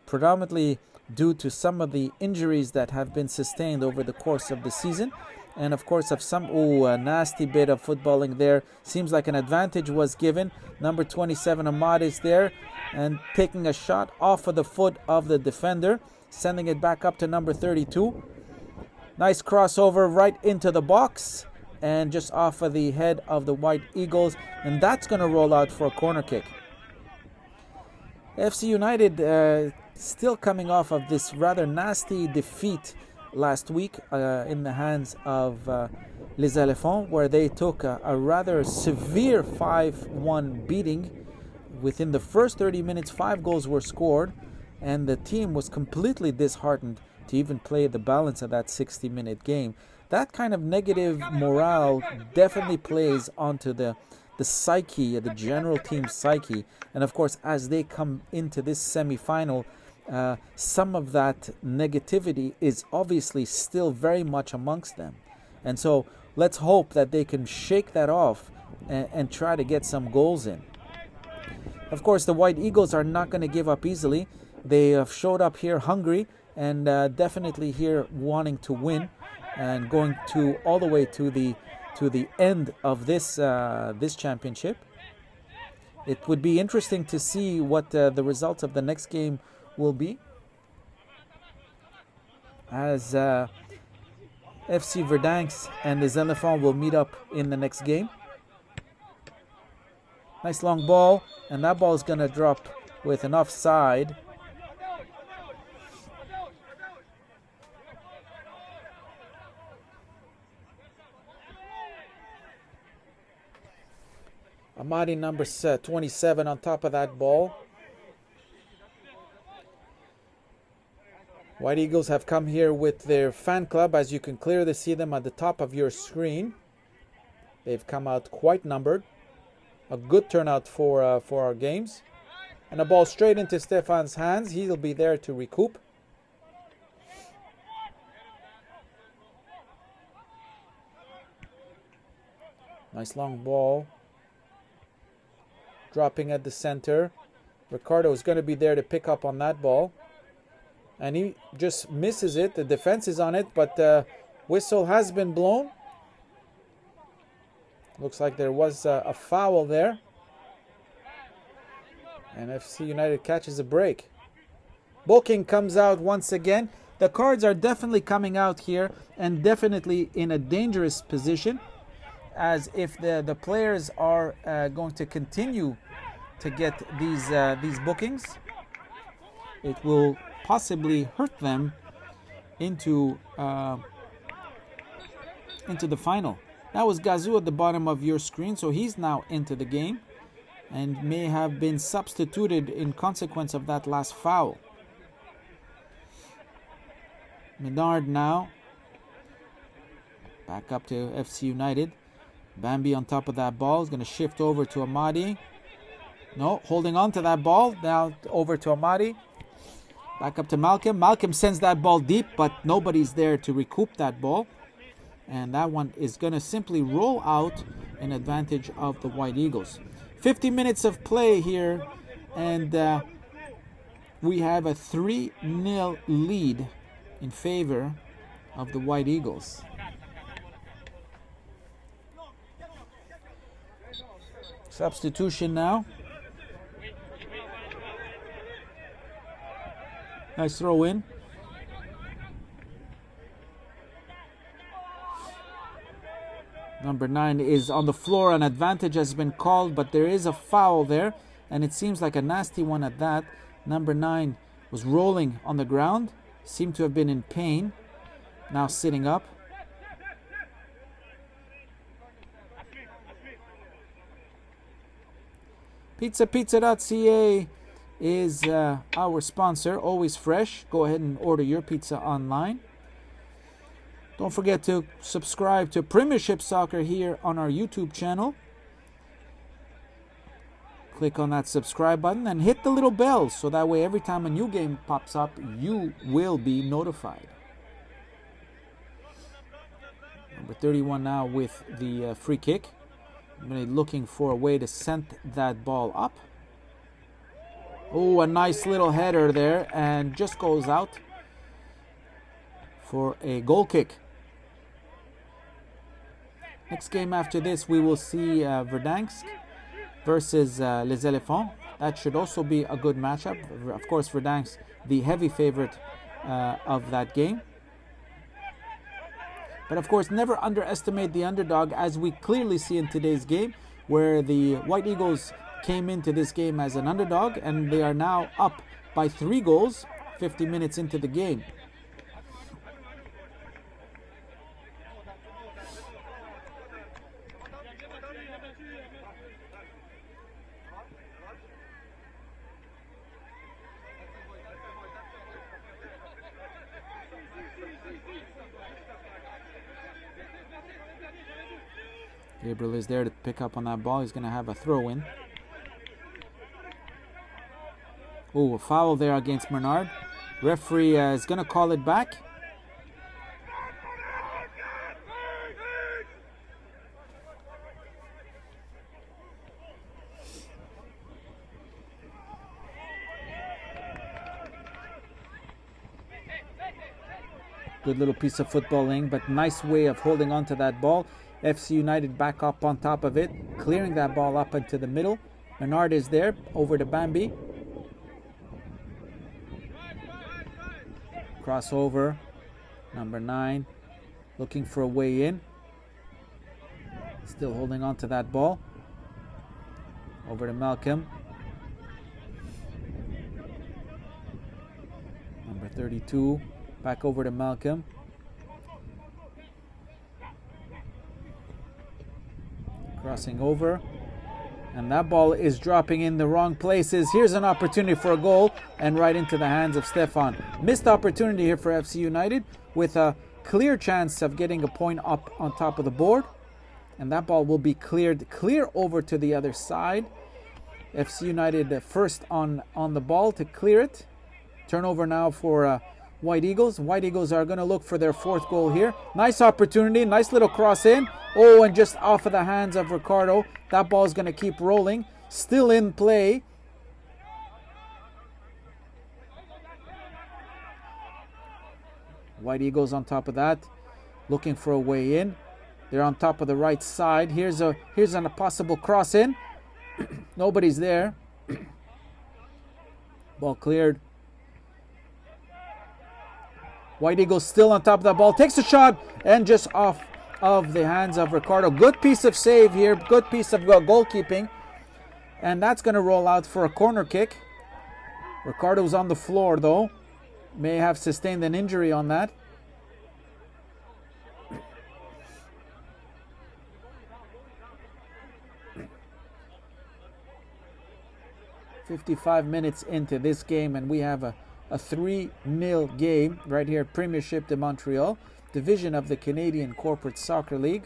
predominantly due to some of the injuries that have been sustained over the course of the season. And of course of some a nasty bit of footballing there. Seems like an advantage was given. Number 27 Ahmad is there and taking a shot off of the foot of the defender, sending it back up to number 32. Nice crossover right into the box and just off of the head of the White Eagles, and that's going to roll out for a corner kick. FC United still coming off of this rather nasty defeat last week in the hands of Les Elephants, where they took a rather severe 5-1 beating. Within the first 30 minutes, 5 goals were scored, and the team was completely disheartened to even play the balance of that 60-minute game. That kind of negative morale definitely plays onto the psyche, the general team psyche. And of course, as they come into this semi-final, some of that negativity is obviously still very much amongst them. And so let's hope that they can shake that off and try to get some goals in. Of course, the White Eagles are not going to give up easily. They have showed up here hungry and definitely here wanting to win and going to all the way to the end of this championship. It would be interesting to see what the results of the next game will be, as FC Verdansk and les Elephants will meet up in the next game. Nice long ball, and that ball is going to drop with an offside. Amadi, number 27, on top of that ball. White Eagles have come here with their fan club, as you can clearly see them at the top of your screen. They've come out quite numbered. A good turnout for our games. And a ball straight into Stefan's hands. He'll be there to recoup. Nice long ball. Dropping at the center. Ricardo is going to be there to pick up on that ball. And he just misses it. The defense is on it, but whistle has been blown. Looks like there was a foul there. And FC United catches a break. Bulking comes out once again. The cards are definitely coming out here and definitely in a dangerous position, as if the players are going to continue to get these bookings, it will possibly hurt them into the final. That was Gazou at the bottom of your screen, so he's now into the game and may have been substituted in consequence of that last foul. Menard now back up to FC United. Bambi on top of that ball is going to shift over to Amadi. No, holding on to that ball. Now over to Amadi. Back up to Malcolm. Malcolm sends that ball deep, but nobody's there to recoup that ball. And that one is going to simply roll out in advantage of the White Eagles. 50 minutes of play here, and we have a 3-0 lead in favor of the White Eagles. Substitution now. Nice throw in. Number 9 is on the floor. An advantage has been called, but there is a foul there, and it seems like a nasty one at that. Number 9 was rolling on the ground, seemed to have been in pain, now sitting up. Pizza.ca is our sponsor, always fresh. Go ahead and order your pizza online. Don't forget to subscribe to Premiership Soccer here on our YouTube channel. Click on that subscribe button and hit the little bell so that way every time a new game pops up, you will be notified. Number 31 now with the free kick. Really looking for a way to send that ball up. Oh, a nice little header there, and just goes out for a goal kick. Next game after this, we will see Verdansk versus Les Elephants. That should also be a good matchup. Of course, Verdansk, the heavy favorite of that game. But of course, never underestimate the underdog, as we clearly see in today's game, where the White Eagles came into this game as an underdog, and they are now up by 3 goals 50 minutes into the game. Gabriel is there to pick up on that ball. He's going to have a throw-in. Oh, a foul there against Bernard. Referee is going to call it back. Good little piece of footballing, but nice way of holding on to that ball. FC United back up on top of it, clearing that ball up into the middle. Bernard is there, over to Bambi. Crossover. Number 9 looking for a way in. Still holding on to that ball. Over to Malcolm. Number 32. Back over to Malcolm. Crossing over. And that ball is dropping in the wrong places. Here's an opportunity for a goal. And right into the hands of Stefan. Missed opportunity here for FC United. With a clear chance of getting a point up on top of the board. And that ball will be cleared clear over to the other side. FC United first on the ball to clear it. Turnover now for White Eagles. White Eagles are going to look for their 4th goal here. Nice opportunity. Nice little cross in. Oh, and just off of the hands of Ricardo. That ball is going to keep rolling. Still in play. White Eagles on top of that. Looking for a way in. They're on top of the right side. Here's a possible cross in. Nobody's there. Ball cleared. White Eagles still on top of that ball. Takes a shot and just off of the hands of Ricardo. Good piece of save here. Good piece of goalkeeping. And that's going to roll out for a corner kick. Ricardo's on the floor though. May have sustained an injury on that. "55 minutes into this game, and we have a 3-0 game right here at Premiership de Montreal, division of the Canadian Corporate Soccer League.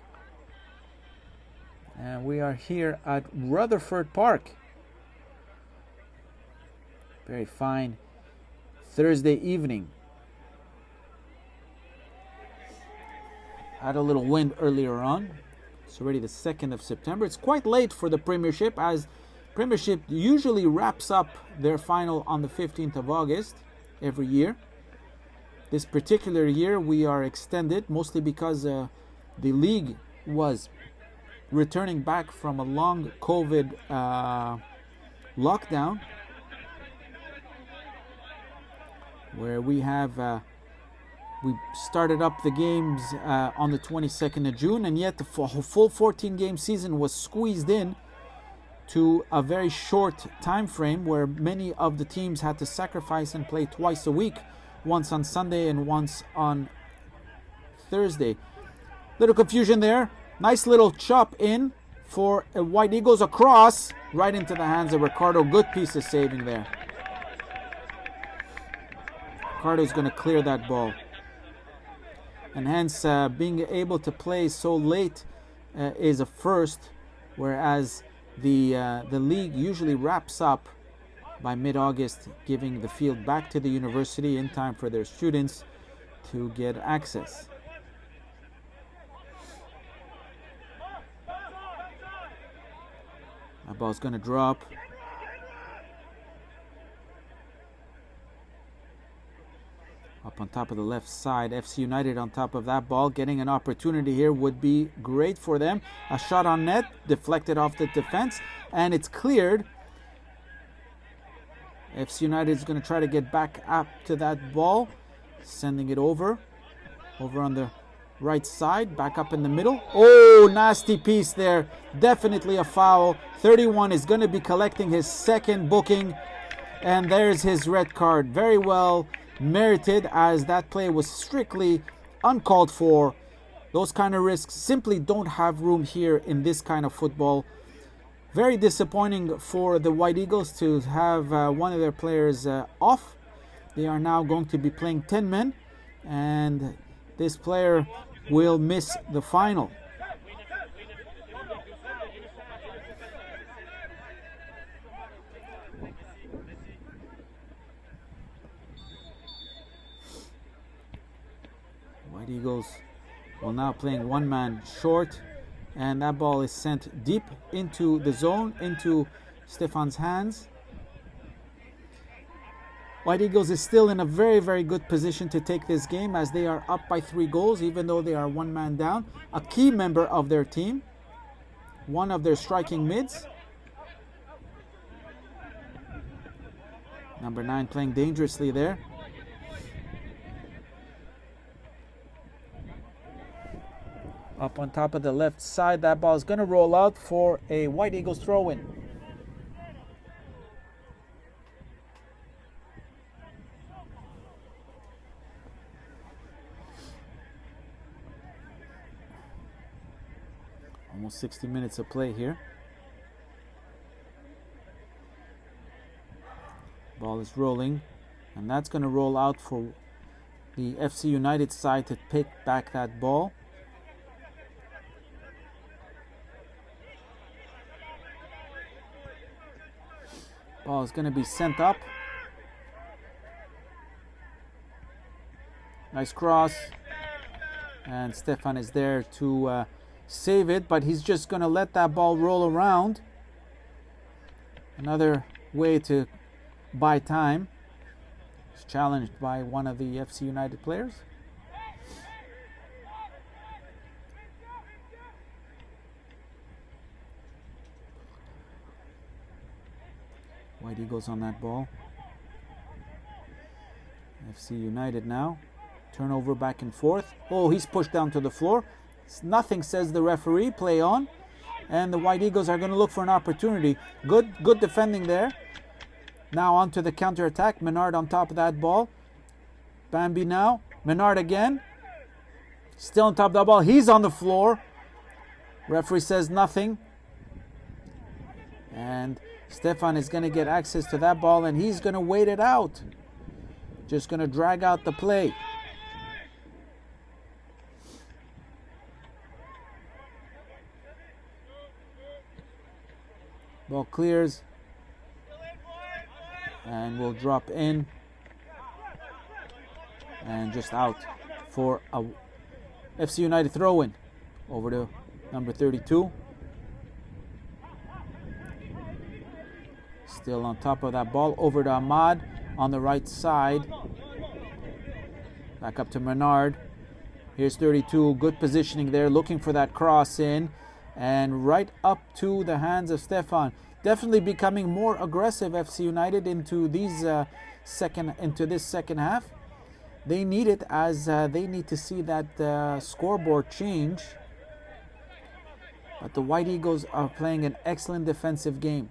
And we are here at Rutherford Park. Very fine Thursday evening. Had a little wind earlier on. It's already the 2nd of September. It's quite late for the Premiership, as Premiership usually wraps up their final on the 15th of August every year. This particular year we are extended, mostly because the league was returning back from a long COVID lockdown, where we started up the games on the 22nd of June, and yet the full 14-game season was squeezed in to a very short time frame, where many of the teams had to sacrifice and play twice a week, once on Sunday and once on Thursday. Little confusion there. Nice little chop in for White Eagles, across right into the hands of Ricardo. Good piece of saving there. Ricardo's going to clear that ball, and hence being able to play so late is a first, whereas the league usually wraps up by mid-August, giving the field back to the university in time for their students to get access. That ball's going to drop. Up on top of the left side. FC United on top of that ball. Getting an opportunity here would be great for them. A shot on net, deflected off the defense, and it's cleared. FC United is going to try to get back up to that ball. Sending it over on the right side, back up in the middle. Oh, nasty piece there. Definitely a foul. 31 is going to be collecting his 2nd booking, and there's his red card. Very well merited, as that play was strictly uncalled for. Those kind of risks simply don't have room here in this kind of football. Very disappointing for the White Eagles to have one of their players off. They are now going to be playing 10 men, and this player will miss the final. White Eagles will now playing one man short, and that ball is sent deep into the zone, into Stefan's hands. White Eagles is still in a very, very good position to take this game, as they are up by 3 goals, even though they are one man down. A key member of their team, one of their striking mids. Number 9 playing dangerously there. up on top of the left side. That ball is going to roll out for a White Eagles throw-in. Almost 60 minutes of play here. Ball is rolling, and that's going to roll out for the FC United side to pick back that ball. Ball is going to be sent up. Nice cross. And Stefan is there to save it, but he's just going to let that ball roll around. Another way to buy time. He's challenged by one of the FC United players. White Eagles on that ball. FC United now. Turnover back and forth. Oh, he's pushed down to the floor. Nothing, says the referee. Play on. And the White Eagles are going to look for an opportunity. Good defending there. Now on to the counter-attack. Menard on top of that ball. Bambi now. Menard again. Still on top of that ball. He's on the floor. Referee says nothing. And Stefan is going to get access to that ball, and he's going to wait it out. Just going to drag out the play. Ball clears and will drop in and just out for a FC United throw-in. Over to number 32. Still on top of that ball. Over to Ahmad on the right side. Back up to Menard. Here's 32. Good positioning there. Looking for that cross in. And right up to the hands of Stefan. Definitely becoming more aggressive, FC United, into this second half. They need it, as they need to see that scoreboard change. But the White Eagles are playing an excellent defensive game.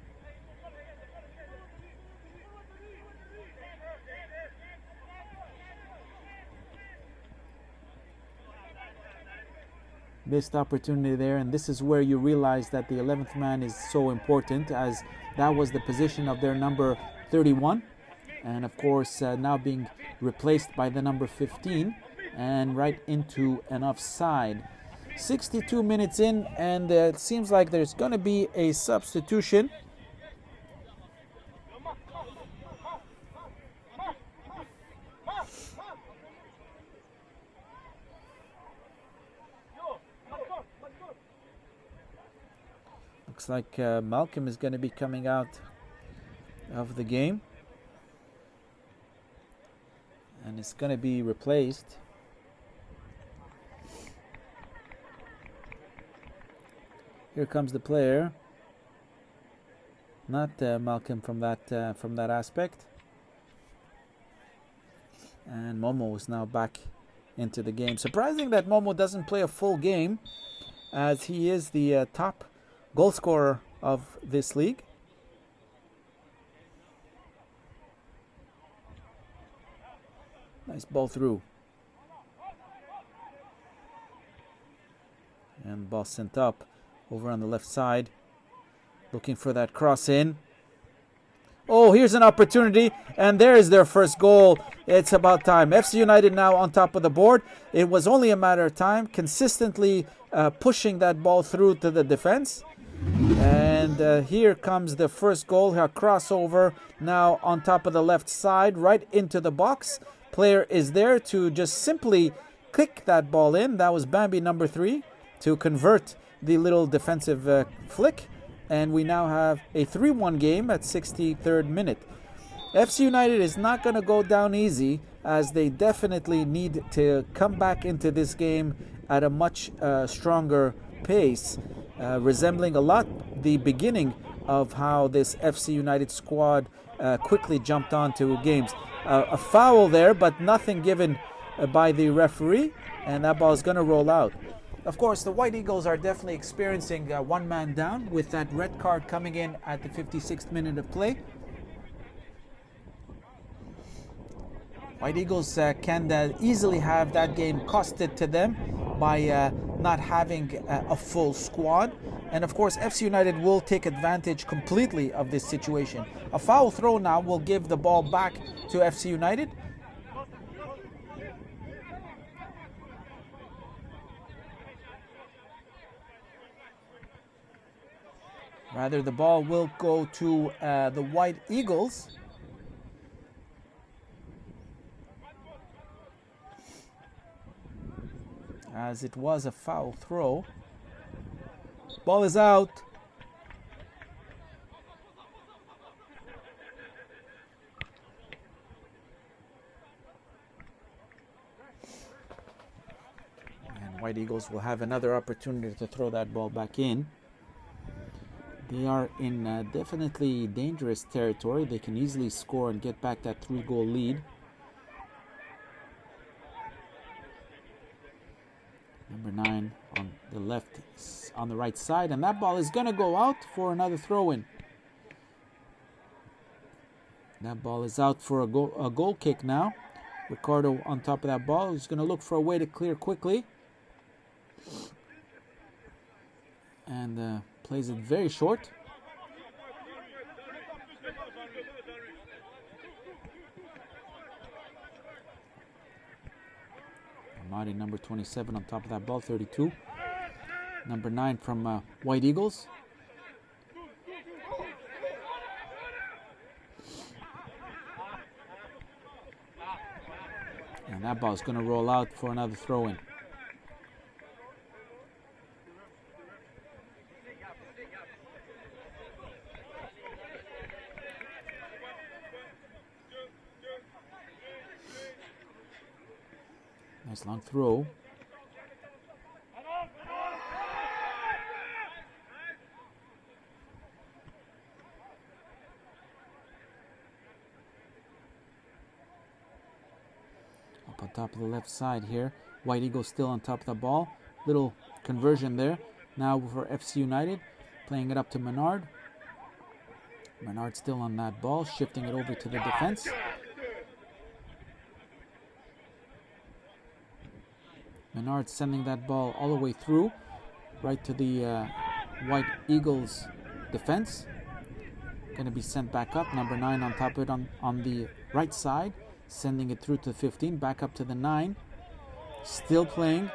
Missed opportunity there, and this is where you realize that the 11th man is so important, as that was the position of their number 31, and of course now being replaced by the number 15 and right into an offside. 62 minutes in, and it seems like there's going to be a substitution. Looks like Malcolm is going to be coming out of the game, and it's going to be replaced. Here comes the player, not Malcolm from that aspect, and Momo is now back into the game. Surprising that Momo doesn't play a full game, as he is the top goal scorer of this league. Nice ball through. And ball sent up over on the left side. Looking for that cross in. Oh, here's an opportunity, and there is their first goal. It's about time. FC United now on top of the board. It was only a matter of time, consistently pushing that ball through to the defense. And here comes the first goal. A crossover now on top of the left side, right into the box. Player is there to just simply kick that ball in. That was Bambi number 3 to convert the little defensive flick. And we now have a 3-1 game at 63rd minute. FC United is not going to go down easy, as they definitely need to come back into this game at a much stronger pace. Resembling a lot the beginning of how this FC United squad quickly jumped onto games. A foul there, but nothing given by the referee, and that ball is going to roll out. Of course, the White Eagles are definitely experiencing one man down with that red card coming in at the 56th minute of play. White Eagles can easily have that game costed to them by not having a full squad. And of course, FC United will take advantage completely of this situation. A foul throw now will give the ball back to FC United. Rather, the ball will go to the White Eagles. As it was a foul throw. Ball is out. And White Eagles will have another opportunity to throw that ball back in. They are in definitely dangerous territory. They can easily score and get back that 3-goal lead. Number 9 on the left, on the right side, and that ball is going to go out for another throw-in. That ball is out for a goal kick now. Ricardo on top of that ball. He's going to look for a way to clear quickly. And plays it very short. Amadi, number 27 on top of that ball, 32. Number 9 from White Eagles. And that ball is going to roll out for another throw-in. Nice long throw. Up on top of the left side here. White Eagles still on top of the ball. Little conversion there. Now for FC United. Playing it up to Menard. Menard still on that ball. Shifting it over to the defense. Menard sending that ball all the way through, right to the White Eagles defense. Going to be sent back up. Number 9 on top of it on the right side, sending it through to 15, back up to the 9. Still playing.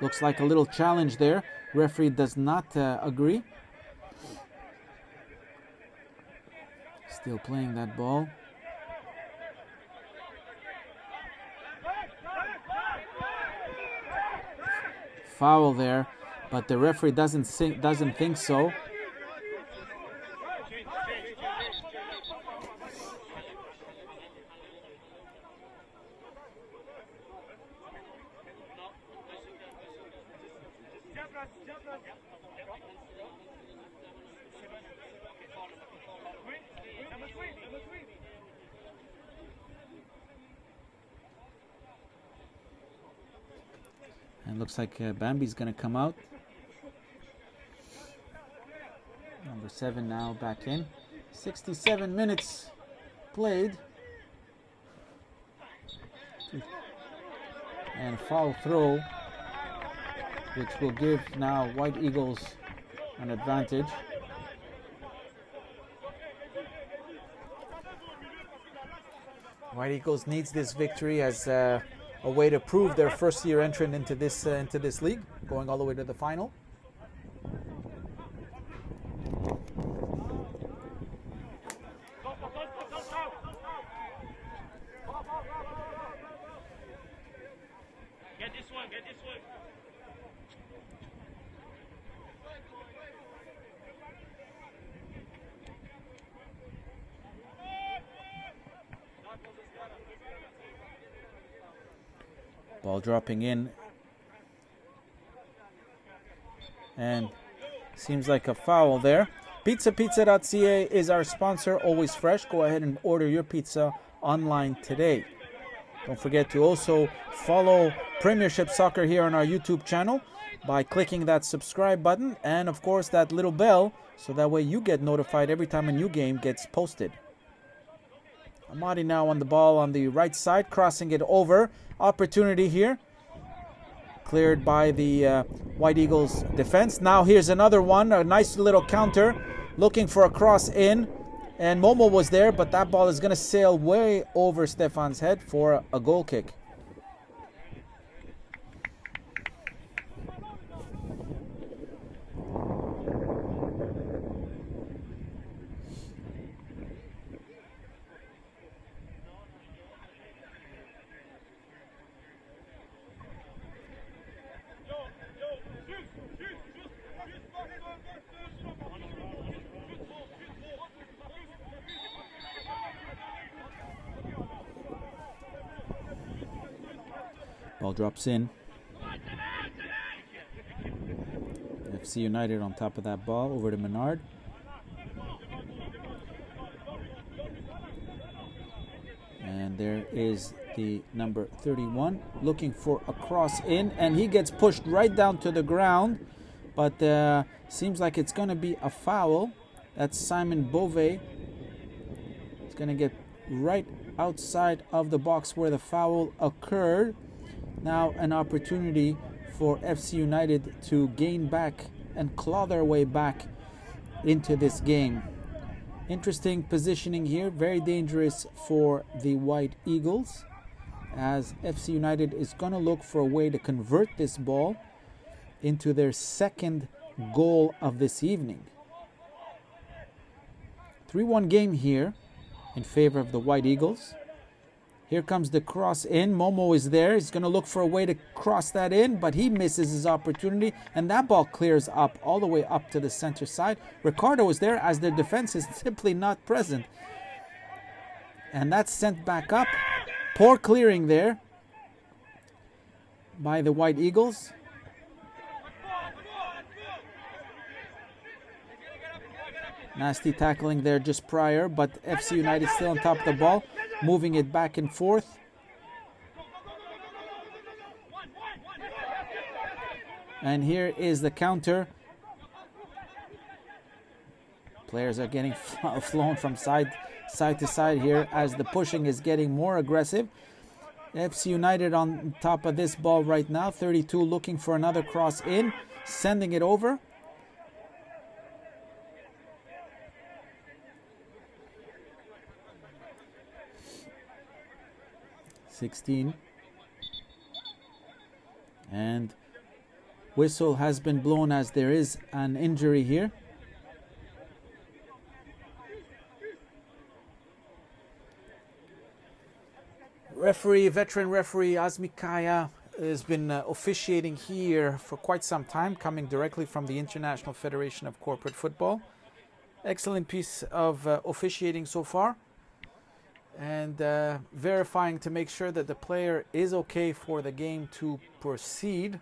Looks like a little challenge there. Referee does not agree. Still playing that ball. Foul there, but the referee doesn't think so. And looks like Bambi's going to come out. Number 7 now back in. 67 minutes played. And foul throw, which will give now White Eagles an advantage. White Eagles needs this victory as a way to prove their first-year entrant into this league, going all the way to the final. Get this one. Ball dropping in. And seems like a foul there. Pizza.ca is our sponsor, always fresh. Go ahead and order your pizza online today. Don't forget to also follow Premiership Soccer here on our YouTube channel. by clicking that subscribe button and, of course, that little bell, so that way you get notified every time a new game gets posted. Amadi now on the ball on the right side, crossing it over. Opportunity here. Cleared by the White Eagles defense. Now here's another one, a nice little counter, looking for a cross in. And Momo was there, but that ball is going to sail way over Stefan's head for a goal kick. Ball drops in. FC United on top of that ball, over to Menard. And there is the number 31 looking for a cross in, and he gets pushed right down to the ground, but seems like it's going to be a foul. That's Simon Beauvais. It's going to get right outside of the box where the foul occurred. Now an opportunity for FC United to gain back and claw their way back into this game. Interesting positioning here, very dangerous for the White Eagles, as FC United is going to look for a way to convert this ball into their second goal of this evening. 3-1 game here in favor of the White Eagles. Here comes the cross in. Momo is there. He's going to look for a way to cross that in, but he misses his opportunity, and that ball clears up all the way up to the center side. Ricardo is there as their defense is simply not present. And that's sent back up. Poor clearing there by the White Eagles. Nasty tackling there just prior, but FC United still on top of the ball, moving it back and forth. And here is the counter. Players are getting flown from side to side here as the pushing is getting more aggressive. FC United on top of this ball right now. 32 looking for another cross in, sending it over. And whistle has been blown as there is an injury here. Veteran referee Azmi Kaya has been officiating here for quite some time, coming directly from the International Federation of Corporate Football. Excellent piece of officiating so far. And verifying to make sure that the player is okay for the game to proceed.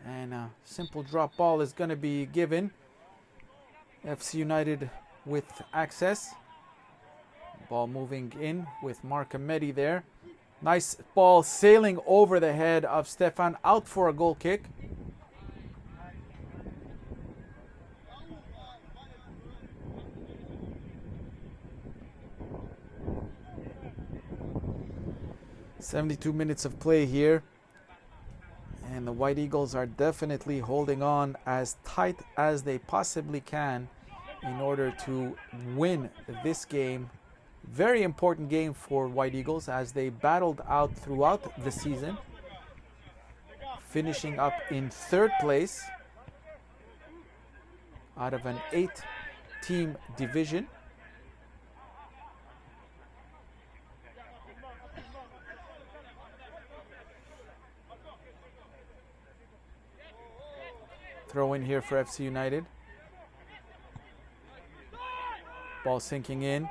And a simple drop ball is going to be given. FC United with access. Ball moving in with Mark Ahmedi there. Nice ball sailing over the head of Stefan, out for a goal kick. "72 minutes of play here, and the White Eagles are definitely holding on as tight as they possibly can in order to win this game. Very important game for White Eagles as they battled out throughout the season, finishing up in third place out of an 8-team division. Throw in here for FC United. Ball sinking in.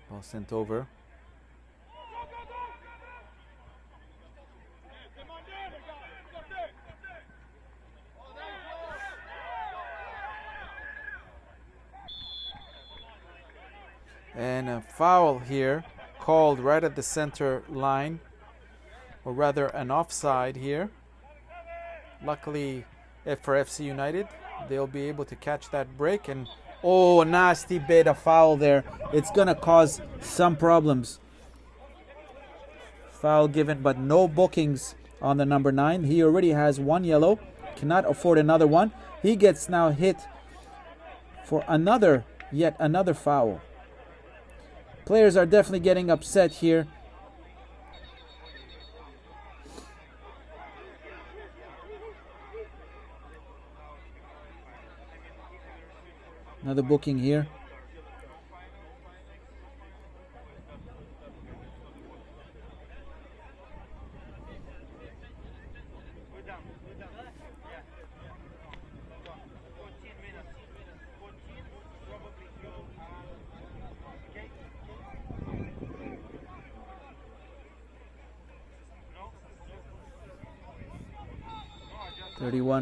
Ball sent over. And a foul here called right at the center line, or rather an offside here. Luckily for FC United, they'll be able to catch that break. And oh, a nasty bit of foul there. It's going to cause some problems. Foul given, but no bookings on the number 9. He already has one yellow, cannot afford another one. He gets now hit for yet another foul. Players are definitely getting upset here. Another booking here.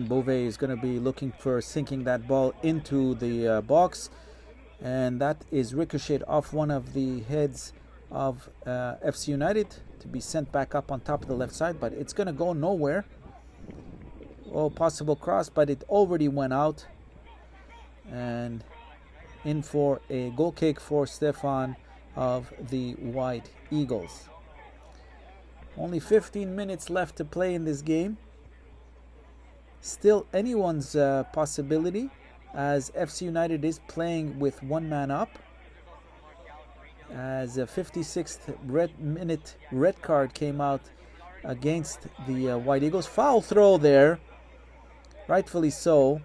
Beauvais is going to be looking for sinking that ball into the box, and that is ricocheted off one of the heads of FC United to be sent back up on top of the left side, but it's going to go nowhere. Oh, possible cross, but it already went out, and in for a goal kick for Stefan of the White Eagles. Only 15 minutes left to play in this game. Still anyone's possibility, as FC United is playing with one man up, as a 56th minute red card came out against the White Eagles. Foul throw there, rightfully so.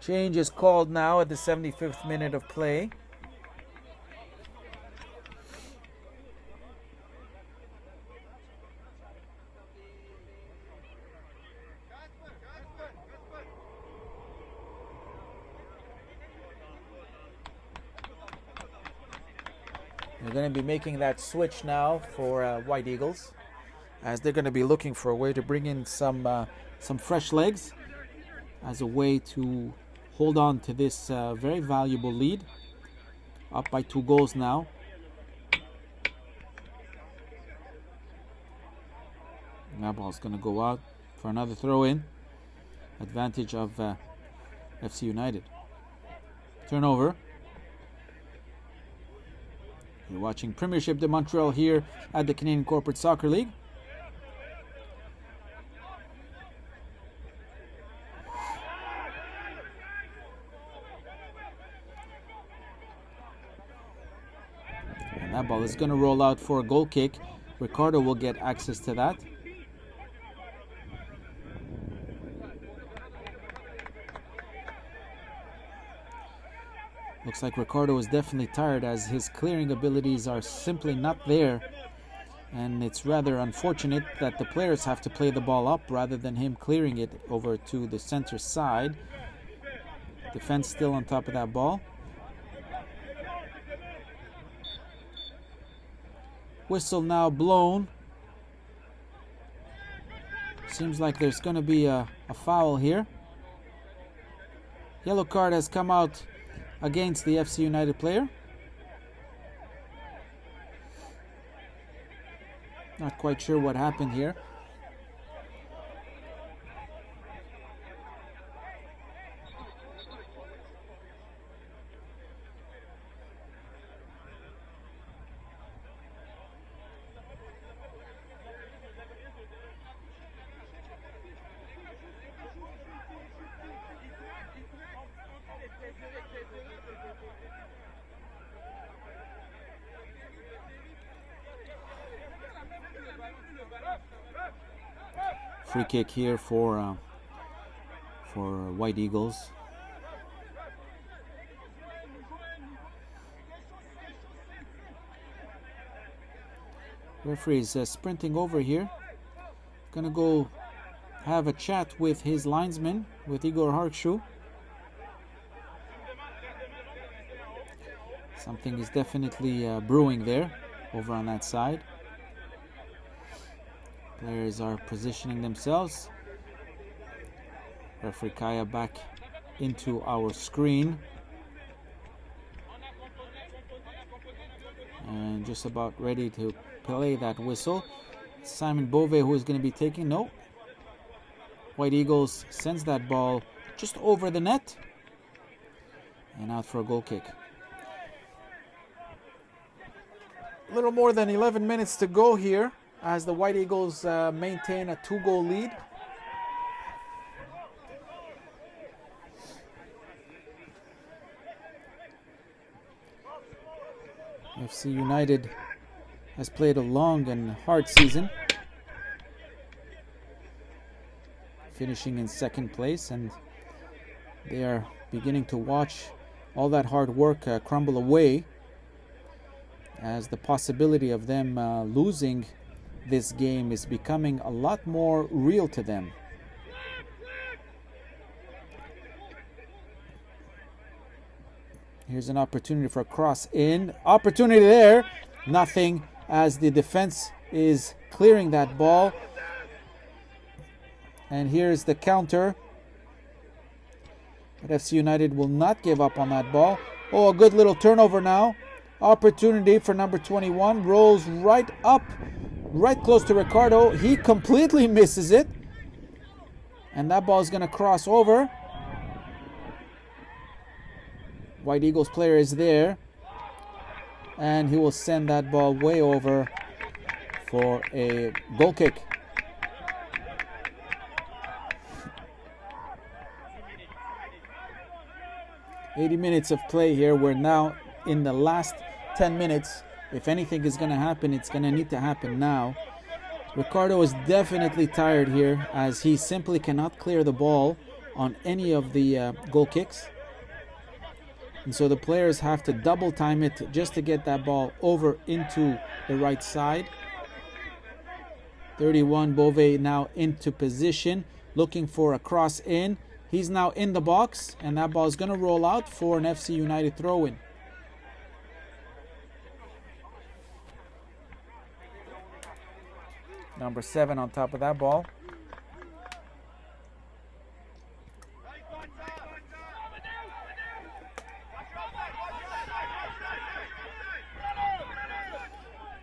Change is called now at the 75th minute of play. They're going to be making that switch now for White Eagles, as they're going to be looking for a way to bring in some fresh legs as a way to hold on to this very valuable lead. Up by 2 goals now. And that ball's going to go out for another throw-in. Advantage of FC United. Turnover. You're watching Premiership de Montreal here at the Canadian Corporate Soccer League. And that ball is going to roll out for a goal kick. Ricardo will get access to that. Looks like Ricardo is definitely tired, as his clearing abilities are simply not there. And it's rather unfortunate that the players have to play the ball up rather than him clearing it over to the center side. Defense still on top of that ball. Whistle now blown. Seems like there's going to be a foul here. Yellow card has come out against the FC United player. Not quite sure what happened here. Free kick here for White Eagles. Referee is sprinting over here. Gonna go have a chat with his linesman, with Igor Harkshu. Something is definitely brewing there over on that side. Players are positioning themselves. Referee Kaya back into our screen. And just about ready to play that whistle. Simon Bove, who is going to be taking, no. White Eagles sends that ball just over the net. And out for a goal kick. A little more than 11 minutes to go here as the White Eagles maintain a 2-goal lead. FC United has played a long and hard season, finishing in second place, and they are beginning to watch all that hard work crumble away as the possibility of them losing this game is becoming a lot more real to them. Here's an opportunity for a cross in. Opportunity there. Nothing as the defense is clearing that ball. And here's the counter. But FC United will not give up on that ball. Oh, a good little turnover now. Opportunity for number 21. Rolls right up, right close to Ricardo. He completely misses it. And that ball is going to cross over. White Eagles player is there. And he will send that ball way over for a goal kick. "80 minutes of play here. We're now in the last 10 minutes. If anything is going to happen, it's going to need to happen now. Ricardo is definitely tired here as he simply cannot clear the ball on any of the goal kicks. And so the players have to double time it just to get that ball over into the right side. 31, Bove now into position, looking for a cross in. He's now in the box, and that ball is going to roll out for an FC United throw-in. Number 7 on top of that ball.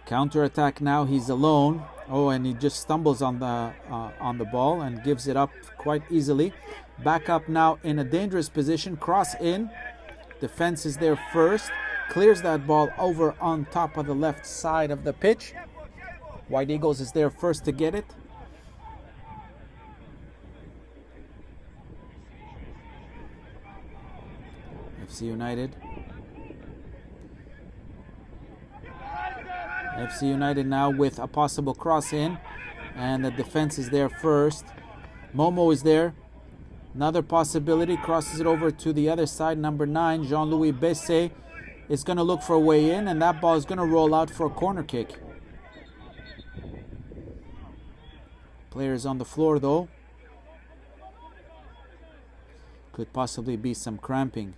Counter attack now. He's alone. Oh, and he just stumbles on the ball and gives it up quite easily. Back up now in a dangerous position. Cross in. Defense is there first. Clears that ball over on top of the left side of the pitch. White Eagles is there first to get it. FC United. FC United now with a possible cross in. And the defense is there first. Momo is there. Another possibility. Crosses it over to the other side. Number 9, Jean-Louis Bessé, is going to look for a way in. And that ball is going to roll out for a corner kick. Players on the floor though. Could possibly be some cramping.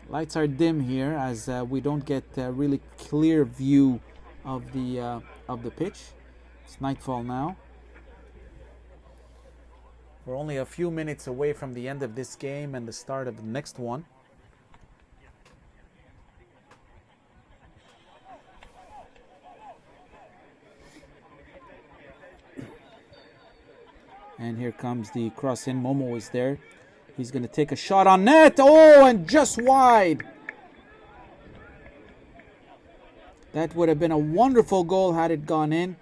Lights are dim here as we don't get a really clear view of the pitch. It's nightfall now. We're only a few minutes away from the end of this game and the start of the next one. And here comes the cross in. Momo is there. He's going to take a shot on net. Oh, and just wide. That would have been a wonderful goal had it gone in.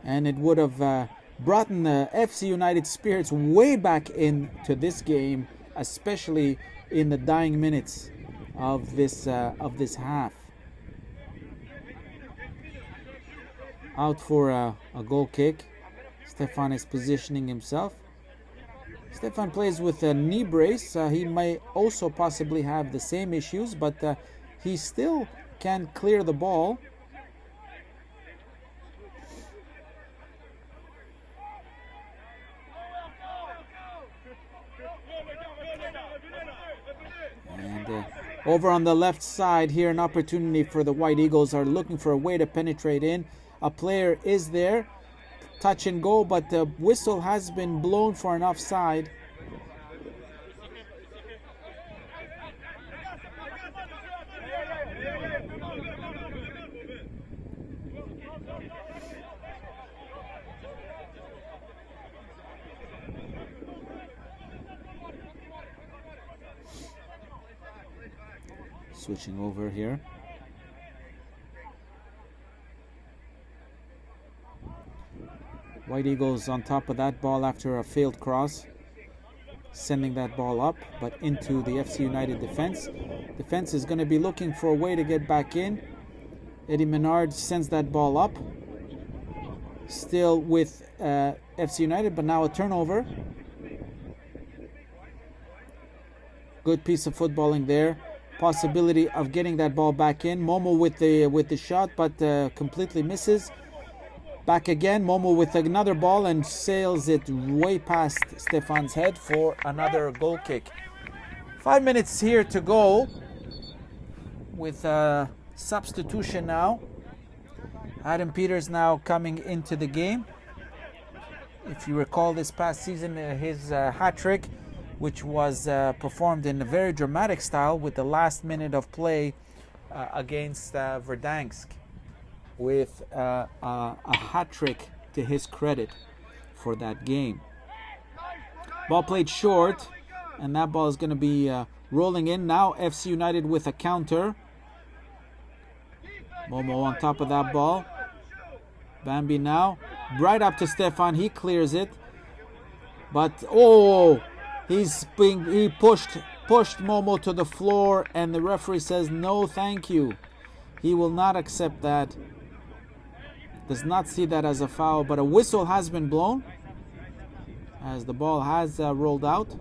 And it would have brought the FC United spirits way back into this game, especially in the dying minutes of this half. Out for a goal kick. Stefan is positioning himself. Stefan plays with a knee brace. He may also possibly have the same issues, but he still can clear the ball. And over on the left side here, an opportunity for the White Eagles. Are looking for a way to penetrate in. A player is there. touch and go, but the whistle has been blown for an offside. Switching over here. White Eagles on top of that ball after a failed cross, sending that ball up, but into the FC United defense. Defense is going to be looking for a way to get back in. Eddie Menard sends that ball up, still with FC United, but now a turnover. Good piece of footballing there. Possibility of getting that ball back in. Momo with the shot, but completely misses. Back again, Momo with another ball and sails it way past Stefan's head for another goal kick. 5 minutes here to go with a substitution now. Adam Peters now coming into the game. If you recall this past season, his hat-trick, which was performed in a very dramatic style with the last minute of play against Verdansk, with a hat-trick to his credit for that game. Ball played short, and that ball is going to be rolling in. Now FC United with a counter. Momo on top of that ball. Bambi now, right up to Stefan. He clears it, but he pushed Momo to the floor, and the referee says no thank you. He will not accept that. Does not see that as a foul, but a whistle has been blown as the ball has rolled out.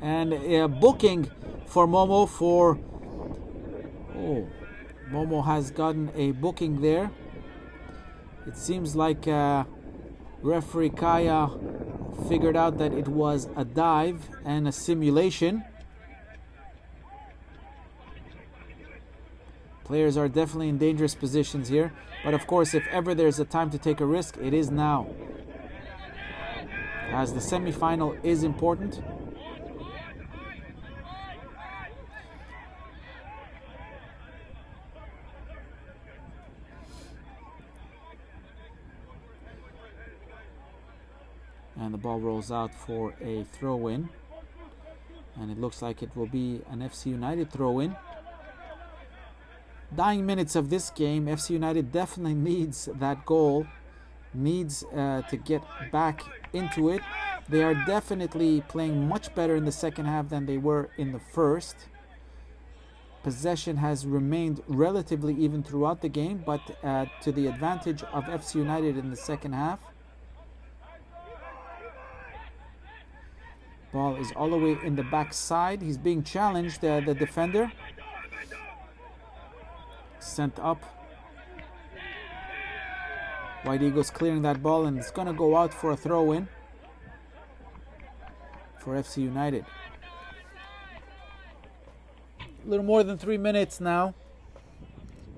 And a booking for Momo Momo has gotten a booking there. It seems like referee Kaya figured out that it was a dive and a simulation. Players are definitely in dangerous positions here, but of course, if ever there's a time to take a risk, it is now, as the semi-final is important. And the ball rolls out for a throw-in, and it looks like it will be an FC United throw-in. Dying minutes of this game, FC United definitely needs that goal, needs to get back into it. They are definitely playing much better in the second half than they were in the first. Possession has remained relatively even throughout the game, but to the advantage of FC United in the second half. Ball is all the way in the back side. He's being challenged, the defender. Sent up. White Eagles clearing that ball, and it's going to go out for a throw-in for FC United. A little more than 3 minutes now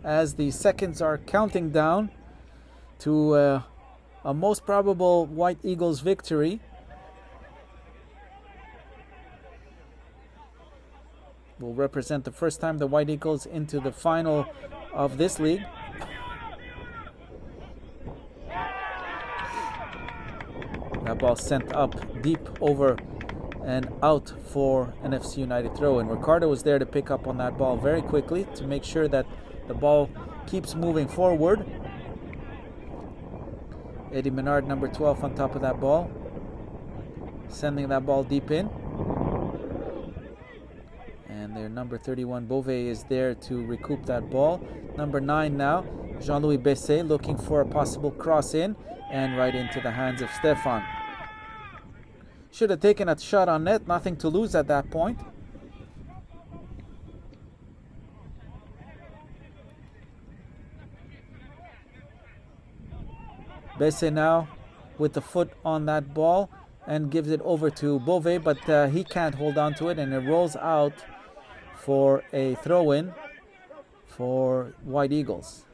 as the seconds are counting down to a most probable White Eagles victory. Will represent the first time the White Eagles into the final of this league. That ball sent up deep over and out for an FC United throw, and Ricardo was there to pick up on that ball very quickly to make sure that the ball keeps moving forward. Eddie Menard, number 12, on top of that ball, sending that ball deep in. And their number 31, Beauvais, is there to recoup that ball. Number 9 now, Jean-Louis Besset, looking for a possible cross in, and right into the hands of Stefan. Should have taken a shot on net, nothing to lose at that point. Besset now with the foot on that ball and gives it over to Beauvais, but he can't hold on to it, and it rolls out for a throw-in for White Eagles.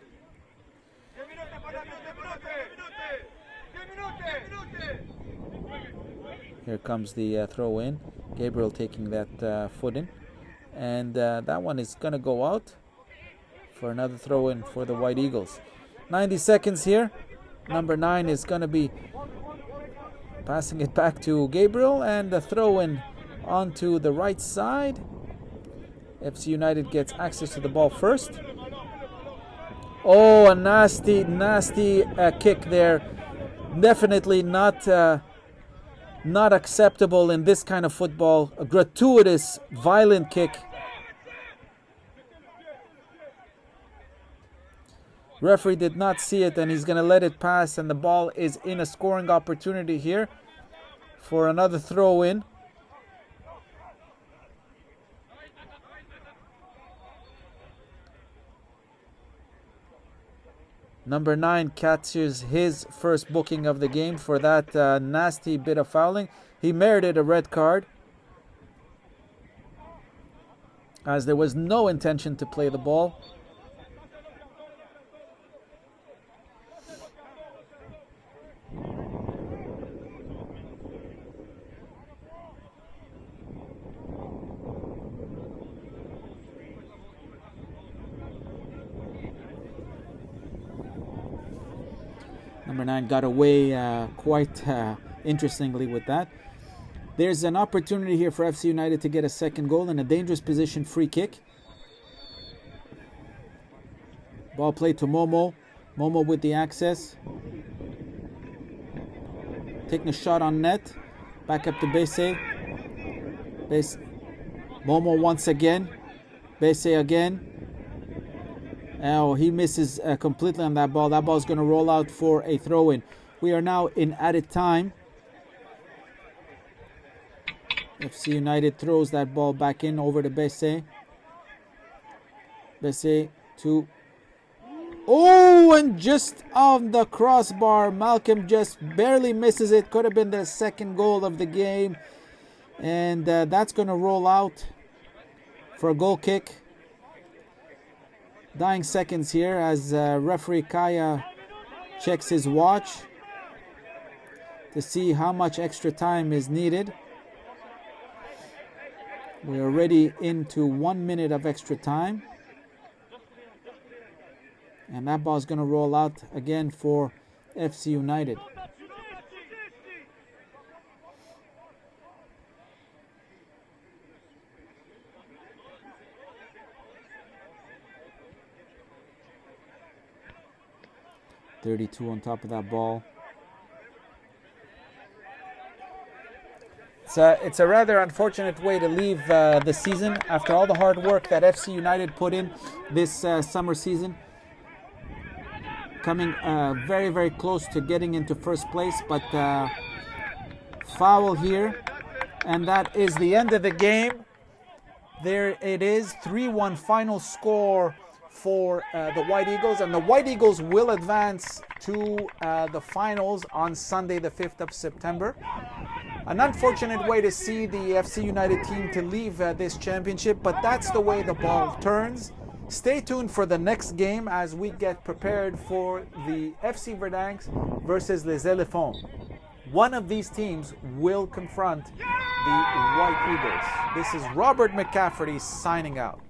Here comes the throw in. Gabriel taking that foot in. And that one is going to go out for another throw in for the White Eagles. 90 seconds here. Number 9 is going to be passing it back to Gabriel, and the throw in onto the right side. FC United gets access to the ball first. Oh, a nasty kick there. Definitely not acceptable in this kind of football. A gratuitous, violent kick. Referee did not see it, and he's going to let it pass, and the ball is in a scoring opportunity here for another throw in. Number 9 catches his first booking of the game for that nasty bit of fouling. He merited a red card, as there was no intention to play the ball. Number 9 got away quite interestingly with that. There's an opportunity here for FC United to get a second goal in a dangerous position, free kick. Ball played to Momo. Momo with the access. Taking a shot on net. Back up to Besse. Momo once again. Besse again. Oh, he misses completely on that ball. That ball's going to roll out for a throw-in. We are now in added time. FC United throws that ball back in over to Besse. Besse to... Oh, and just on the crossbar. Malcolm just barely misses it. Could have been the second goal of the game. And that's going to roll out for a goal kick. Dying seconds here as referee Kaya checks his watch to see how much extra time is needed. We are already into 1 minute of extra time. And that ball is going to roll out again for FC United. .32 on top of that ball. It's a rather unfortunate way to leave the season after all the hard work that FC United put in this summer season. Coming very, very close to getting into first place, but foul here. And that is the end of the game. There it is, 3-1 final score for the White Eagles, and the White Eagles will advance to the finals on Sunday the 5th of September. An unfortunate way to see the FC United team to leave this championship, but that's the way the ball turns. Stay tuned for the next game as we get prepared for the FC Verdansk versus Les Elephants. One of these teams will confront the White Eagles. This is Robert McCafferty signing out.